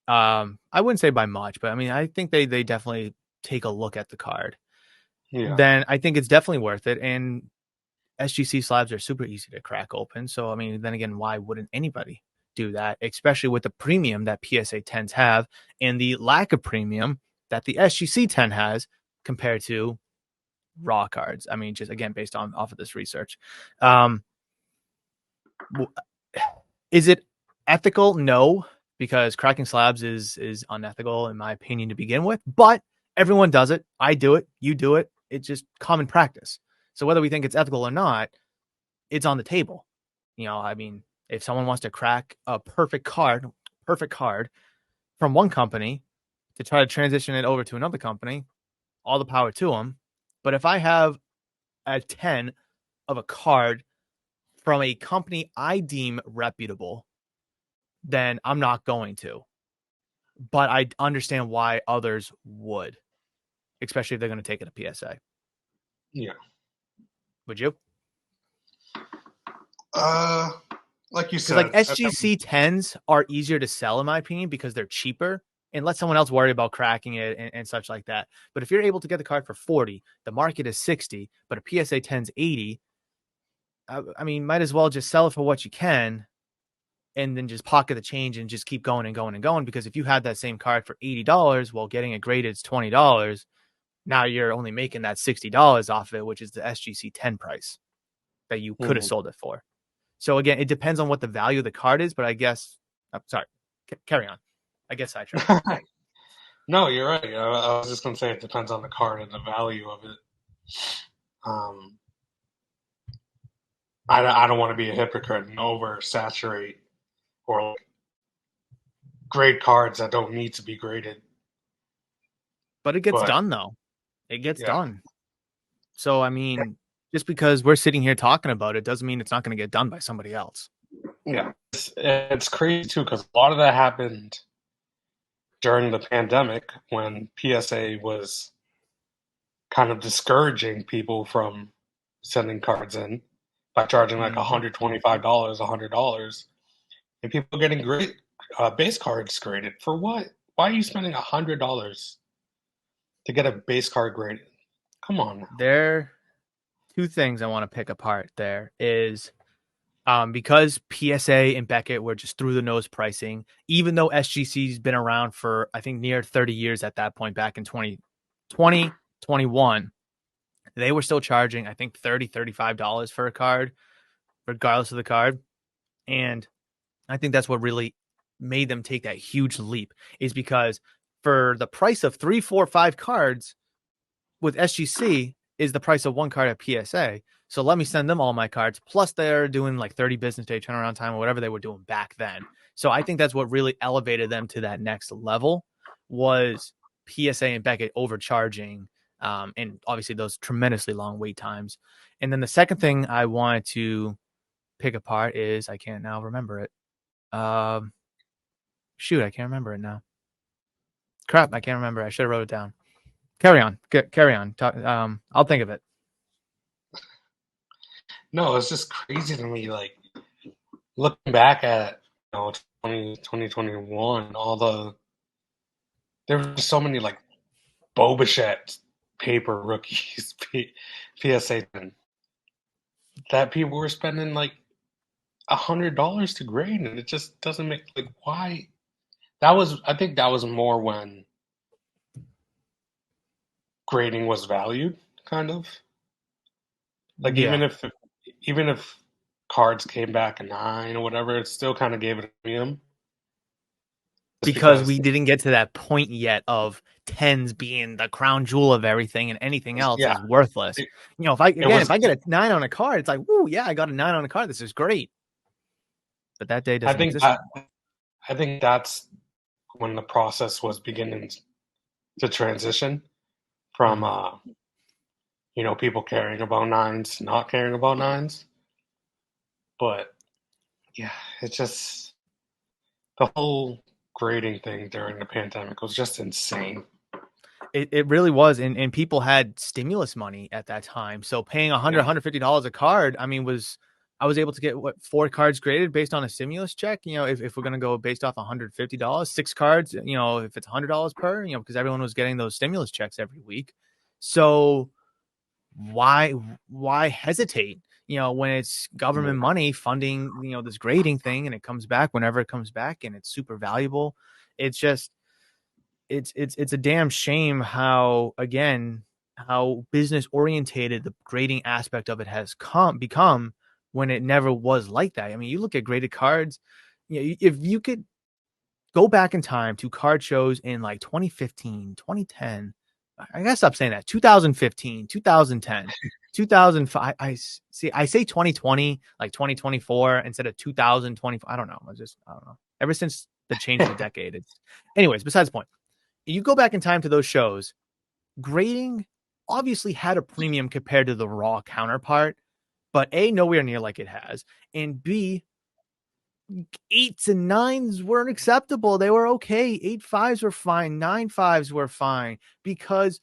I wouldn't say by much, but I mean, I think they definitely take a look at the card. Yeah. Then I think it's definitely worth it. And SGC slabs are super easy to crack open. So I mean, then again, why wouldn't anybody do that? Especially with the premium that PSA 10s have and the lack of premium that the SGC 10 has compared to raw cards. I mean, just again based on off of this research. Um, is it ethical? No, because cracking slabs is unethical in my opinion to begin with. But everyone does it. I do it. You do it. It's just common practice. So whether we think it's ethical or not, it's on the table. I mean, if someone wants to crack a perfect card from one company to try to transition it over to another company, all the power to them. But if I have a 10 of a card from a company I deem reputable, then I'm not going to. But I understand why others would, especially if they're going to take it to PSA. Yeah. Would you? Uh, like you Because like said, SGC 10s are easier to sell, in my opinion, because they're cheaper and let someone else worry about cracking it and such like that. But if you're able to get the card for 40, the market is 60, but a PSA 10's 80, I mean, might as well just sell it for what you can and then just pocket the change and just keep going and going and going. Because if you had that same card for $80 while getting it graded is $20, now you're only making that $60 off of it, which is the SGC 10 price that you could have sold it for. So again, it depends on what the value of the card is, but I guess, sorry, carry on. I guess I tried. No, you're right. I was just going to say it depends on the card and the value of it. Um, I don't want to be a hypocrite and oversaturate or grade cards that don't need to be graded. But it gets But done though. It gets yeah, done. So I mean, just because we're sitting here talking about it doesn't mean it's not going to get done by somebody else. yeah, it's crazy too because a lot of that happened during the pandemic when PSA was kind of discouraging people from sending cards in by charging like Mm-hmm. $125, $100, and people getting great base cards graded for what? Why are you spending $100 to get a base card graded? Come on now. There two things I want to pick apart there is because PSA and Beckett were just through the nose pricing, even though SGC's been around for, I think, near 30 years at that point back in 2020, 21, they were still charging, I think, $35 for a card, regardless of the card. And I think that's what really made them take that huge leap, is because for the price of 3, 4, 5 cards with SGC is the price of one card at PSA. So let me send them all my cards. Plus, they're doing like 30 business day turnaround time or whatever they were doing back then. So I think that's what really elevated them to that next level was PSA and Beckett overcharging, and obviously those tremendously long wait times. And then the second thing I wanted to pick apart is I can't now remember it. Shoot, I can't remember it now. Crap, I can't remember. I should have wrote it down. Carry on. Carry on. I'll think of it. No, it's just crazy to me. Like looking back at 2021, there were so many like Boba paper rookies, PSA 10, that people were spending like $100 to grade, and it just doesn't make like why. I think that was more when grading was valued, kind of like Yeah. even if cards came back a 9 or whatever, it still kind of gave it a premium. just because because we didn't get to that point yet of tens being the crown jewel of everything and anything else yeah, is worthless. it, If I it was. if I get a 9 on a card, it's like, woo, yeah, I got a 9 on a card. This is great. But that day I doesn't think exist that anymore. I think that's when the process was beginning to transition from Mm. people caring about nines, not caring about nines. But yeah, it's just the whole grading thing during the pandemic was just insane. It really was, and people had stimulus money at that time, so paying 100 Yeah. $150 a card, I mean, I was able to get what, 4 cards graded based on a stimulus check. If we're gonna go based off $150, 6 cards, if it's $100 per, because everyone was getting those stimulus checks every week. So why why hesitate? When it's government Yeah. money funding, this grading thing, and it comes back whenever it comes back, and it's super valuable. It's just it's a damn shame how, again, how business orientated the grading aspect of it has become, when it never was like that. I mean, you look at graded cards, if you could go back in time to card shows in like 2015, 2010, I gotta stop saying that, 2015, 2010, 2005. I say 2020, like 2024 instead of 2020. I don't know. I don't know. Ever since the change of the decade, it's, anyways, besides the point. You go back in time to those shows, grading obviously had a premium compared to the raw counterpart, but A, nowhere near like it has, and B, eights and nines weren't acceptable. They were okay. 8.5s were fine. 9.5s were fine, because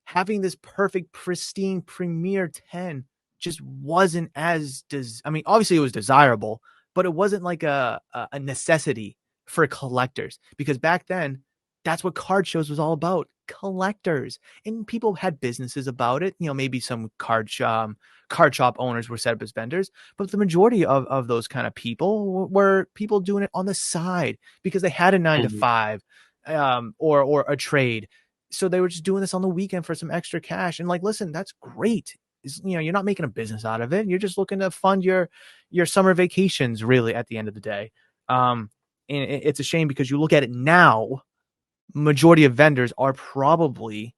having this perfect, pristine premier 10 just wasn't I mean, obviously it was desirable, but it wasn't like a necessity for collectors, because back then that's what card shows was all about, collectors. And people had businesses about it. Maybe some card shop owners were set up as vendors, but the majority of those kind of people were people doing it on the side because they had a 9 to 5, or a trade. So they were just doing this on the weekend for some extra cash. And like, listen, that's great. You're not making a business out of it. You're just looking to fund your summer vacations, really, at the end of the day. And it's a shame, because you look at it now, majority of vendors are probably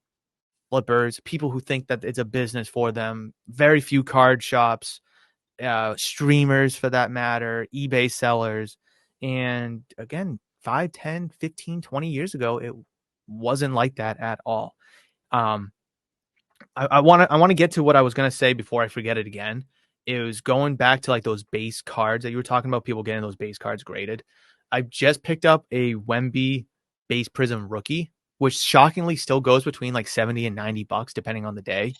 flippers, people who think that it's a business for them. Very few card shops, streamers for that matter, eBay sellers. And again, 5, 10, 15, 20 years ago, it wasn't like that at all. Um, I want to get to what I was going to say before I forget it again. It was going back to like those base cards that you were talking about, people getting those base cards graded. I just picked up a Wemby base prism rookie, which shockingly still goes between like 70 and $90 depending on the day.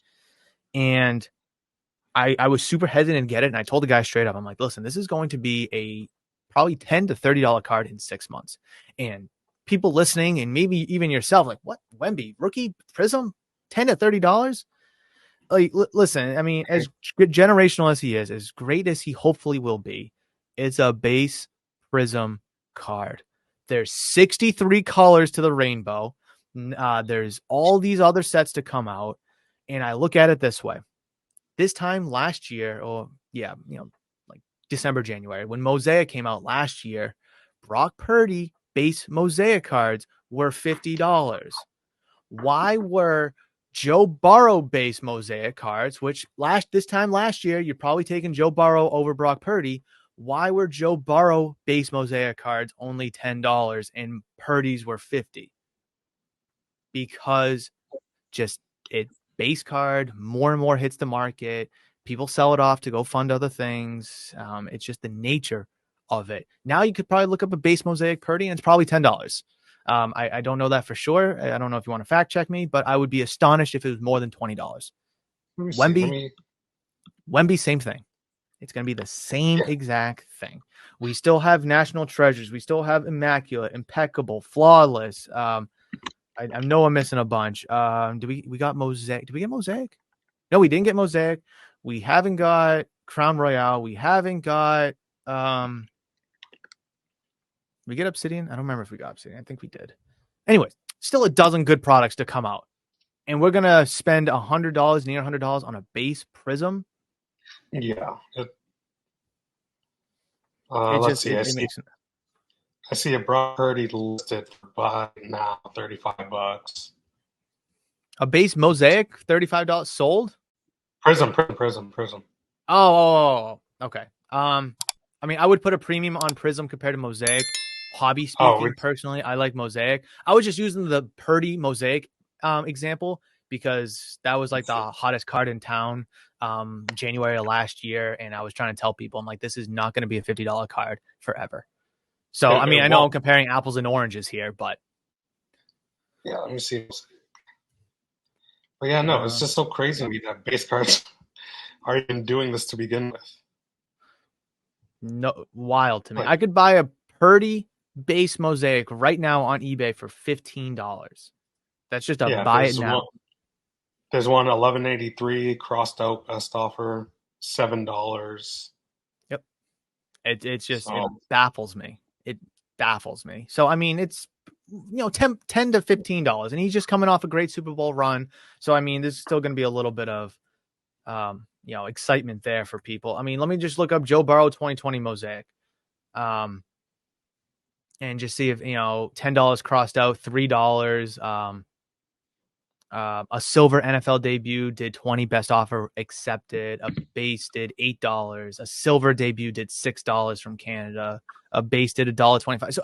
And I was super hesitant to get it. And I told the guy straight up, I'm like, listen, this is going to be a probably $10 to $30 card in 6 months. And people listening, and maybe even yourself, like, what, Wemby rookie prism, $10 to $30? Like, listen, I mean, as generational as he is, as great as he hopefully will be, it's a base prism card. There's 63 colors to the rainbow. There's all these other sets to come out. And I look at it this way. This time last year, or yeah, like December, January, when Mosaic came out last year, Brock Purdy base Mosaic cards were $50. Why were Joe Burrow base Mosaic cards, which this time last year, you're probably taking Joe Burrow over Brock Purdy? Why were Joe Burrow base Mosaic cards only $10 and Purdy's were 50? Because just it base card more and more hits the market. People sell it off to go fund other things. It's just the nature of it. Now you could probably look up a base Mosaic Purdy and it's probably $10. I don't know that for sure. I don't know if you want to fact check me, but I would be astonished if it was more than $20. Let me see. Let Wemby, me. Wemby, same thing. It's going to be the same Yeah. exact thing. We still have national treasures. We still have immaculate, impeccable, flawless. I know I'm missing a bunch. We got Mosaic? Did we get Mosaic? No, we didn't get Mosaic. We haven't got Crown Royale. We haven't got we get Obsidian. I don't remember if we got Obsidian. I think we did. Anyway, still a dozen good products to come out, and we're gonna spend $100, near $100 on a base prism. Yeah. It Let's just see. it makes I see a Brock Purdy listed for buy now, $35. A base mosaic, $35 sold. Prism. Okay. I mean, I would put a premium on Prism compared to Mosaic. Hobby Oh, speaking, personally, I like Mosaic. I was just using the Purdy Mosaic example because that was like the hottest card in town January of last year, and I was trying to tell people, I'm like, this is not going to be a $50 card forever. So, I mean, it I know won't. I'm comparing apples and oranges here, but Yeah, let me see. But yeah, no, it's uh, just so crazy to me that base cards are even doing this to begin with. no, wild to me. Like, I could buy a Purdy base Mosaic right now on eBay for $15. That's just a yeah, buy it now. there's one 1183 crossed out best offer, $7. Yep. It So baffles me. It baffles me. So I mean, it's 10 to $15, and he's just coming off a great Super Bowl run. So I mean, there's still going to be a little bit of excitement there for people. I mean, let me just look up Joe Burrow 2020 Mosaic, and just see if $10 crossed out, $3. A silver NFL debut did 20, best offer accepted. A base did $8. A silver debut did $6 from Canada. A base did $1.25. So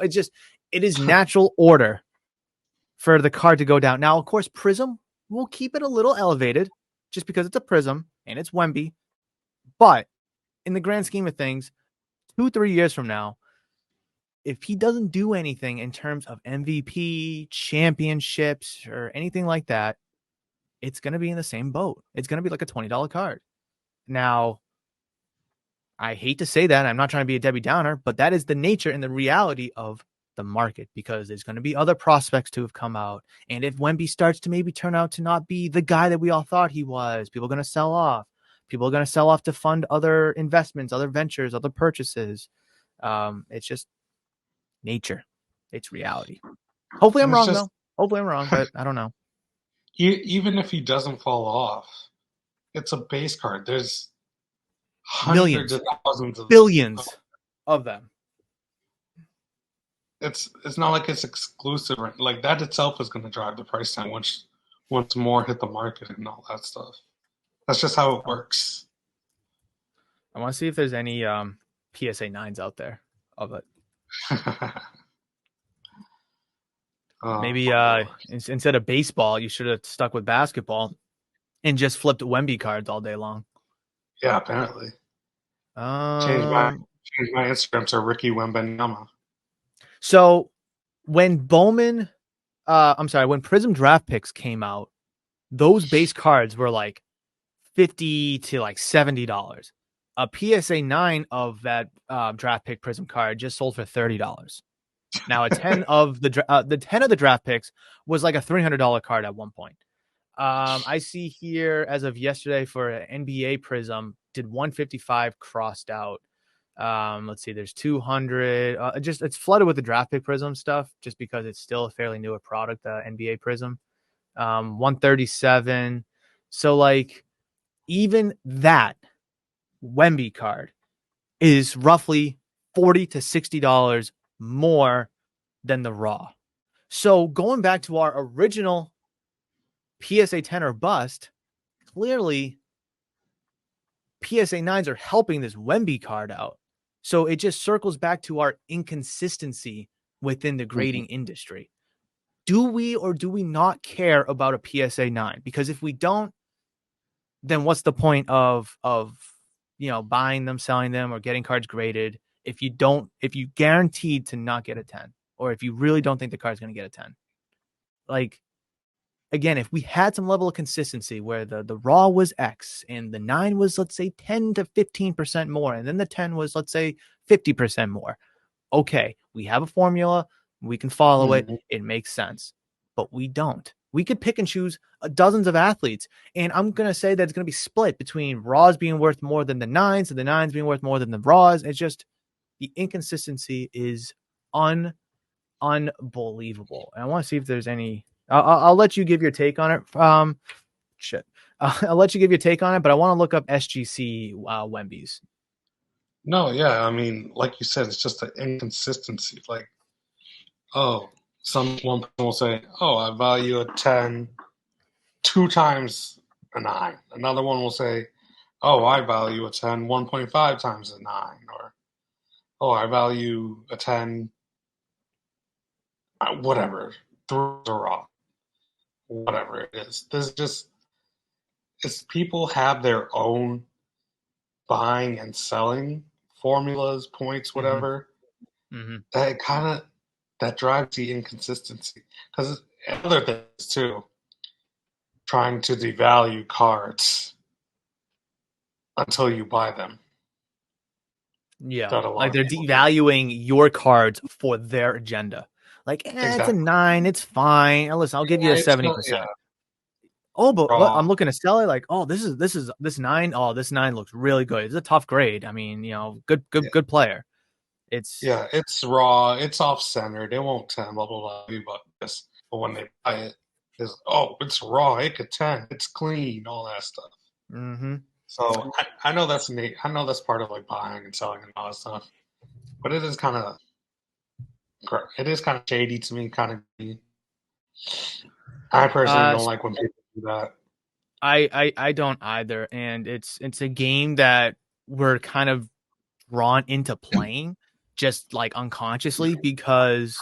it is natural order for the card to go down. Now, of course, Prism will keep it a little elevated just because it's a Prism and it's Wemby. But in the grand scheme of things, 2-3 years from now, if he doesn't do anything in terms of MVP, championships, or anything like that, it's going to be in the same boat. It's going to be like a $20 card. Now, I hate to say that. I'm not trying to be a Debbie Downer, but that is the nature and the reality of the market, because there's going to be other prospects to have come out. And if Wemby starts to maybe turn out to not be the guy that we all thought he was, people are going to sell off. People are going to sell off to fund other investments, other ventures, other purchases. It's just nature. It's reality. Hopefully I'm and it's wrong, just though. Hopefully I'm wrong, but I don't know. even if he doesn't fall off, it's a base card. There's hundreds Millions, of thousands of. billions of them. It's not like it's exclusive. Like that itself is going to drive the price down once more hit the market and all that stuff. That's just how it works. I want to see if there's any PSA 9s out there of it. Maybe instead of baseball, you should have stuck with basketball and just flipped Wemby cards all day long. Yeah, apparently. Change my Instagram to Ricky Wembanyama. So when when Prism draft picks came out, those base cards were like $50 to like $70. A PSA 9 of that draft pick Prism card just sold for $30. Now a 10 of the 10 of the draft picks was like a $300 card at one point. I see here as of yesterday for an NBA Prism did 155 crossed out. Let's see, there's 200. It's flooded with the draft pick Prism stuff just because it's still a fairly newer product, the NBA Prism. 137. So like even that Wemby card is roughly $40 to $60 more than the raw. So going back to our original PSA 10 or bust, clearly PSA 9s are helping this Wemby card out. So it just circles back to our inconsistency within the grading industry. Do we or do we not care about a PSA 9? Because if we don't, then what's the point of buying them, selling them, or getting cards graded if you guaranteed to not get a 10, or if you really don't think the card's going to get a 10? Like, again, if we had some level of consistency where the raw was X and the 9 was, let's say, 10 to 15% more, and then the 10 was, let's say, 50% more. Okay, we have a formula, we can follow it, it makes sense. But we don't. We could pick and choose dozens of athletes, and I'm going to say that it's going to be split between raws being worth more than the 9s and the 9s being worth more than the raws. It's just the inconsistency is unbelievable. And I want to see if there's any. I'll let you give your take on it. I'll let you give your take on it, but I want to look up SGC Wemby's. No, yeah, I mean, like you said, it's just an inconsistency. Like Oh, one person will say, "Oh, I value a 10 two times a 9." Another one will say, "Oh, I value a 10 1.5 times a 9," or "Oh, I value a 10 whatever, through the rock, whatever it is." There's just it's people have their own buying and selling formulas, points, Hmm. whatever. Hmm. That kind of that drives the inconsistency because other things too, trying to devalue cards until you buy them. Yeah, That a lot like of they're people do. devaluing your cards for their agenda. Like, it's a Exactly. 9, it's fine. Listen, I'll give you a It's not, yeah, 70%. Oh, but what, raw. I'm looking to sell it. Like, oh, this 9. Oh, this 9 looks really good. It's a tough grade. I mean, Yeah, good player. It's yeah, it's raw. It's off centered. It won't 10, blah blah blah. But this, but when they buy it, is oh, it's raw. It could 10. It's clean. All that stuff. hmm So I know that's neat. I know that's part of like buying and selling and all that stuff. But it is kind of shady to me. Kind of. I personally uh don't like when people do that. I don't either, and it's a game that we're kind of drawn into playing just like unconsciously because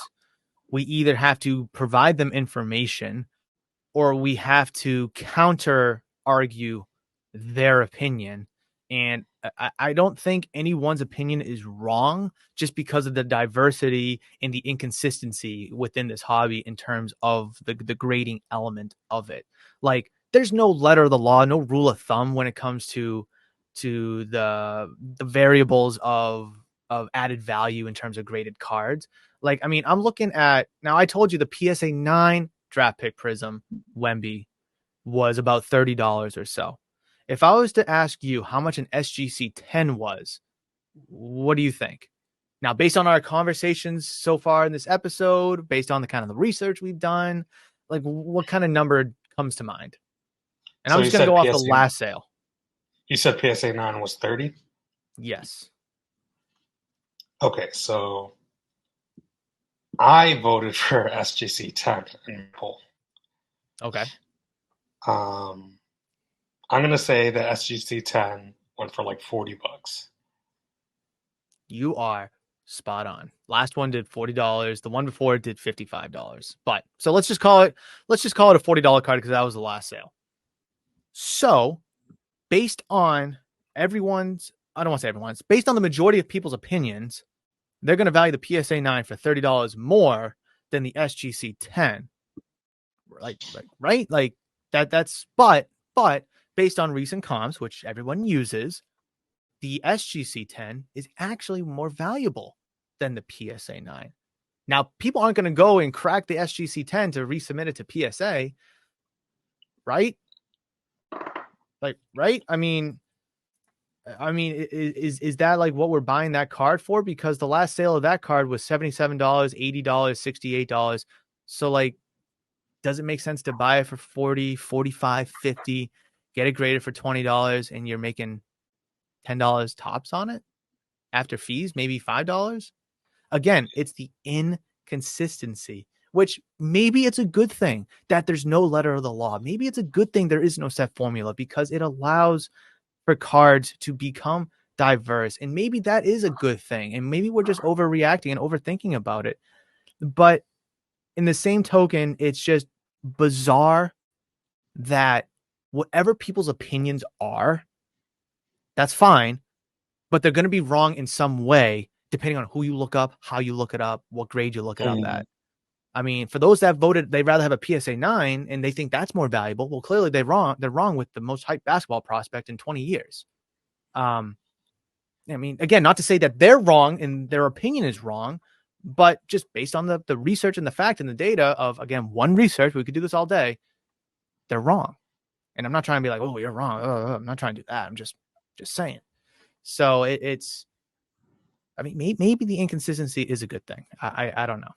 we either have to provide them information or we have to counter argue their opinion. And I don't think anyone's opinion is wrong just because of the diversity and the inconsistency within this hobby in terms of the grading element of it. Like, there's no letter of the law, no rule of thumb when it comes to the variables of added value in terms of graded cards. Like, I mean, I'm looking at now. I told you the PSA 9 draft pick Prism Wemby was about $30 or so. If I was to ask you how much an SGC 10 was, what do you think? Now, based on our conversations so far in this episode, based on the kind of the research we've done, like, what kind of number comes to mind? And I'm So just going to go off the last sale. You said PSA 9 was 30. Yes. Okay, so I voted for SGC 10 in the poll. Okay. Um, I'm gonna say that SGC 10 went for like $40. You are spot on. Last one did $40. The one before it did $55. But so let's just call it a $40 card because that was the last sale. So, based on everyone's, I don't want to say everyone's, based on the majority of people's opinions, they're going to value the PSA 9 for $30 more than the SGC 10. Right? Like but based on recent comps, which everyone uses, the SGC 10 is actually more valuable than the PSA 9. Now, people aren't going to go and crack the SGC 10 to resubmit it to PSA, right? Like, right? I mean, is that like what we're buying that card for? Because the last sale of that card was $77, $80, $68. So, like, does it make sense to buy it for 40, 45, 50, get it graded for $20, and you're making $10 tops on it after fees, maybe $5? Again, it's the inconsistency, which maybe it's a good thing that there's no letter of the law. Maybe it's a good thing there is no set formula because it allows for cards to become diverse. And maybe that is a good thing. And maybe we're just overreacting and overthinking about it. But in the same token, it's just bizarre that whatever people's opinions are, that's fine, but they're going to be wrong in some way, depending on who you look up, how you look it up, what grade you look it up Mm. at. I mean, for those that voted, they'd rather have a PSA 9 and they think that's more valuable. Well, clearly they're wrong. They're wrong with the most hyped basketball prospect in 20 years. Um, I mean, again, not to say that they're wrong and their opinion is wrong, but just based on the research and the fact and the data of, again, one research, we could do this all day, they're wrong. And I'm not trying to be like, oh, you're wrong. I'm not trying to do that. I'm just saying. So it's, I mean, maybe the inconsistency is a good thing. I don't know.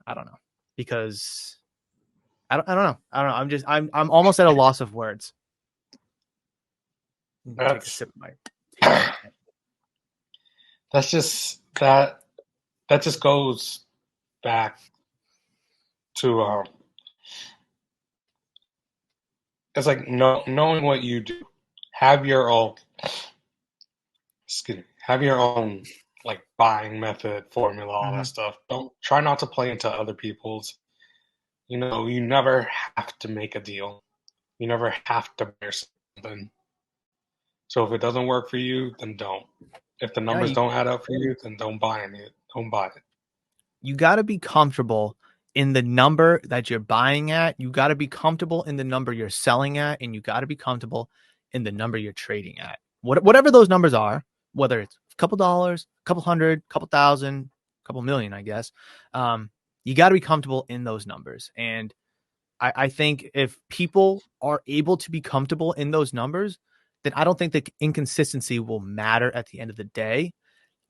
I don't know because I don't know. I don't know. I'm almost at a loss of words. Take a That's sip of my tea. that's just that that just goes. back to it's like knowing what you do. Have your own, excuse me, have your own like buying method, formula, all Mm-hmm. that stuff. Don't try not to play into other people's. You never have to make a deal. You never have to buy something. So if it doesn't work for you, then don't. If the Yeah, numbers don't add up for you, then don't buy it. Don't buy it. you got to be comfortable in the number that you're buying at. You got to be comfortable in the number you're selling at, and you got to be comfortable in the number you're trading at. Whatever those numbers are, whether it's a couple dollars, a couple hundred, a couple thousand, a couple million, I guess. You got to be comfortable in those numbers. And I think if people are able to be comfortable in those numbers, then I don't think the inconsistency will matter at the end of the day.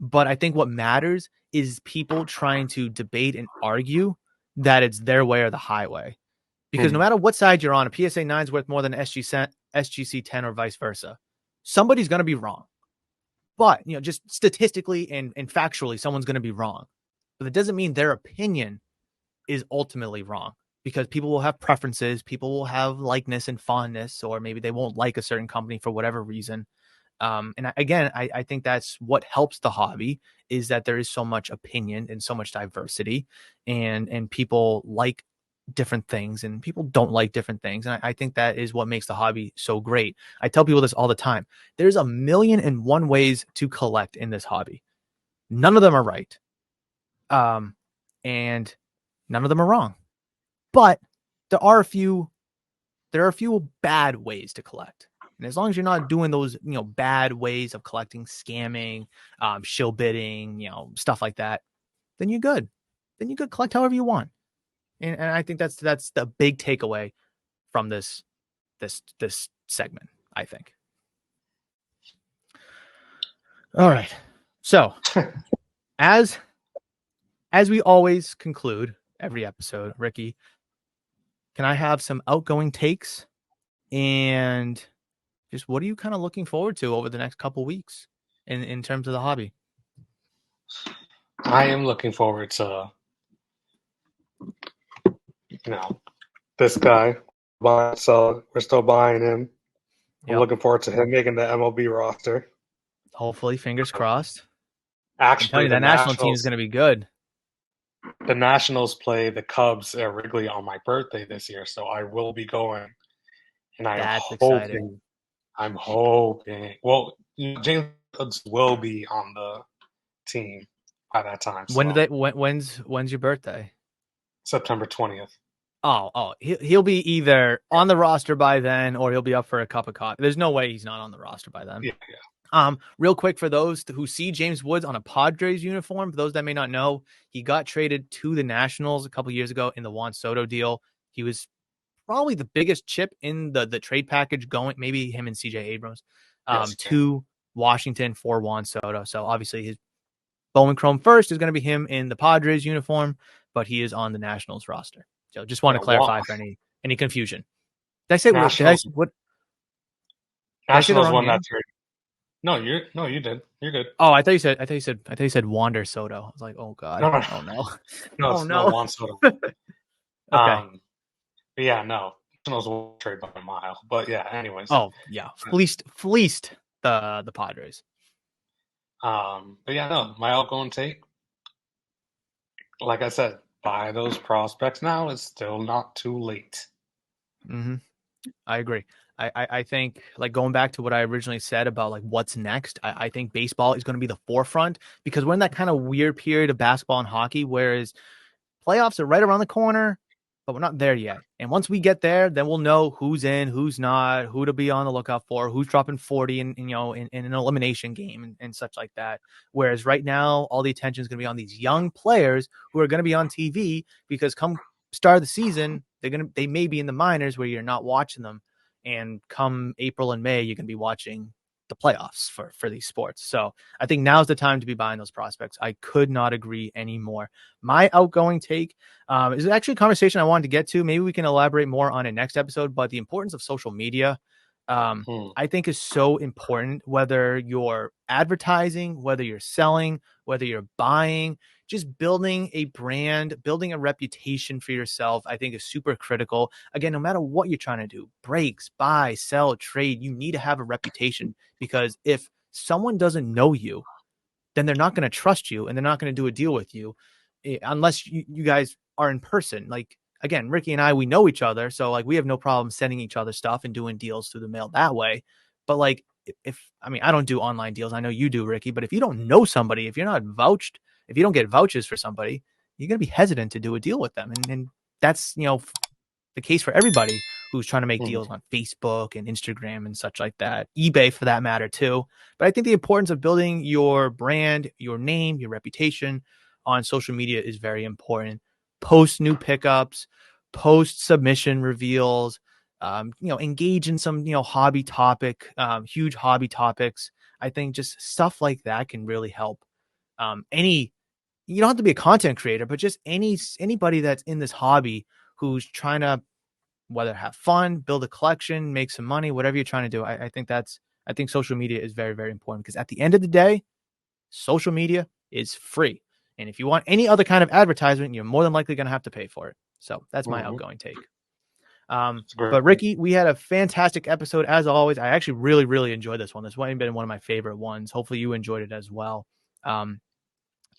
But I think what matters is people trying to debate and argue that it's their way or the highway. Because no Hmm. matter what side you're on, a PSA 9 is worth more than SGC 10 or vice versa. Somebody's going to be wrong. But, just statistically and factually, someone's going to be wrong. But that doesn't mean their opinion is ultimately wrong, because people will have preferences. People will have likeness and fondness, or maybe they won't like a certain company for whatever reason. I think that's what helps the hobby, is that there is so much opinion and so much diversity, and people like different things and people don't like different things. And I think that is what makes the hobby so great. I tell people this all the time. There's a million and one ways to collect in this hobby. None of them are right. And none of them are wrong. But there are a few bad ways to collect. And as long as you're not doing those, bad ways of collecting, scamming, shill bidding, stuff like that, then you're good. Then you could collect however you want. And I think that's the big takeaway from this segment, I think. All right. So as we always conclude every episode, Ricky, can I have some outgoing takes, and just what are you kind of looking forward to over the next couple weeks in terms of the hobby? I am looking forward to you know this guy. So we're still buying him. I'm Yep. looking forward to him making the MLB roster. Hopefully, fingers crossed. I'm telling Actually, you, that national team is going to be good. The Nationals play the Cubs at Wrigley on my birthday this year, so I will be going, and That's exciting. I'm hoping. Well, James Woods will be on the team by that time, so When's your birthday? September 20th. Oh, he'll be either on the roster by then, or he'll be up for a cup of coffee. There's no way he's not on the roster by then. Yeah, Real quick, for those who see James Woods on a Padres uniform, for those that may not know, he got traded to the Nationals a couple years ago in the Juan Soto deal. He was probably the biggest chip in the trade package, going, maybe him and CJ Abrams, yes, yeah. to Washington for Juan Soto. So obviously his Bowman Chrome first is going to be him in the Padres uniform, but he is on the Nationals roster. So just want to clarify for any confusion. Did I say Nationals. what? Did I say the Nationals wrong won that name? trade. No, you did. You're good. Oh, I thought you said Wander Soto. I was like, oh God. No, no, Oh no. no, Oh no, no. Juan Soto. Okay. But yeah, no, Nationals won the trade by a mile. But yeah, anyways. Oh yeah. Fleeced the Padres. But yeah, no, my outgoing take, like I said, buy those prospects now. It's still not too late. Mm-hmm. I agree. I think, like, going back to what I originally said about like what's next, I think baseball is going to be the forefront, because we're in that kind of weird period of basketball and hockey, whereas playoffs are right around the corner, but we're not there yet. And once we get there, then we'll know who's in, who's not, who to be on the lookout for, who's dropping 40 in an elimination game, and such like that. Whereas right now, all the attention is going to be on these young players who are going to be on TV, because come start of the season, they may be in the minors where you're not watching them. And come April and May, you're going to be watching the playoffs for these sports. So I think now's the time to be buying those prospects. I could not agree anymore. My outgoing take is actually a conversation I wanted to get to. Maybe we can elaborate more on it next episode, but the importance of social media, I think, is so important, whether you're advertising, whether you're selling, whether you're buying. just building a brand, building a reputation for yourself, I think is super critical. Again, no matter what you're trying to do, breaks, buy, sell, trade, you need to have a reputation, because if someone doesn't know you, then they're not going to trust you and they're not going to do a deal with you unless you guys are in person. Like, again, Ricky and I, we know each other. So like we have no problem sending each other stuff and doing deals through the mail that way. But like, I mean, I don't do online deals. I know you do, Ricky, but if you don't know somebody, if you're not vouched, if you don't get vouchers for somebody, you're going to be hesitant to do a deal with them. And that's, the case for everybody who's trying to make Mhm. deals on Facebook and Instagram and such like that, eBay for that matter too. But I think the importance of building your brand, your name, your reputation on social media is very important. Post new pickups, post submission reveals, engage in some, hobby topic, huge hobby topics. I think just stuff like that can really help. Any You don't have to be a content creator, but just anybody that's in this hobby who's trying to, whether have fun, build a collection, make some money, whatever you're trying to do. I think social media is very, very important, because at the end of the day, social media is free. And if you want any other kind of advertisement, you're more than likely going to have to pay for it. So that's my Mhm. outgoing take. It's great. But Ricky, we had a fantastic episode as always. I actually really, really enjoyed this one. This one been one of my favorite ones. Hopefully you enjoyed it as well.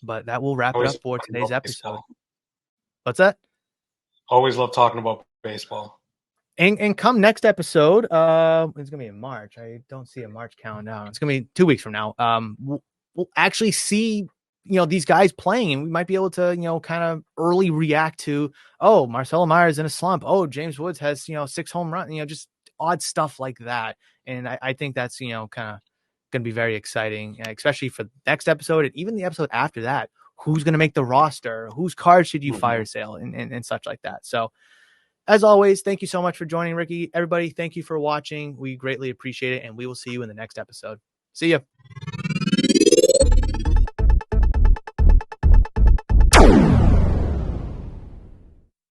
But that will wrap it Always up for talking today's about episode. baseball. What's that? Always love talking about baseball. And come next episode, it's gonna be in March. I don't see a March calendar. It's gonna be 2 weeks from now. We'll actually see, these guys playing, and we might be able to, kind of early react to, oh, Marcelo Myers in a slump. Oh, James Woods has, 6 home runs. Just odd stuff like that. And I think that's, kind of gonna be very exciting, especially for the next episode and even the episode after that. Who's gonna make the roster? Whose card should you Mhm. fire sale and such like that. So as always, thank you so much for joining, Ricky. Everybody, thank you for watching. We greatly appreciate it, and we will see you in the next episode. See ya.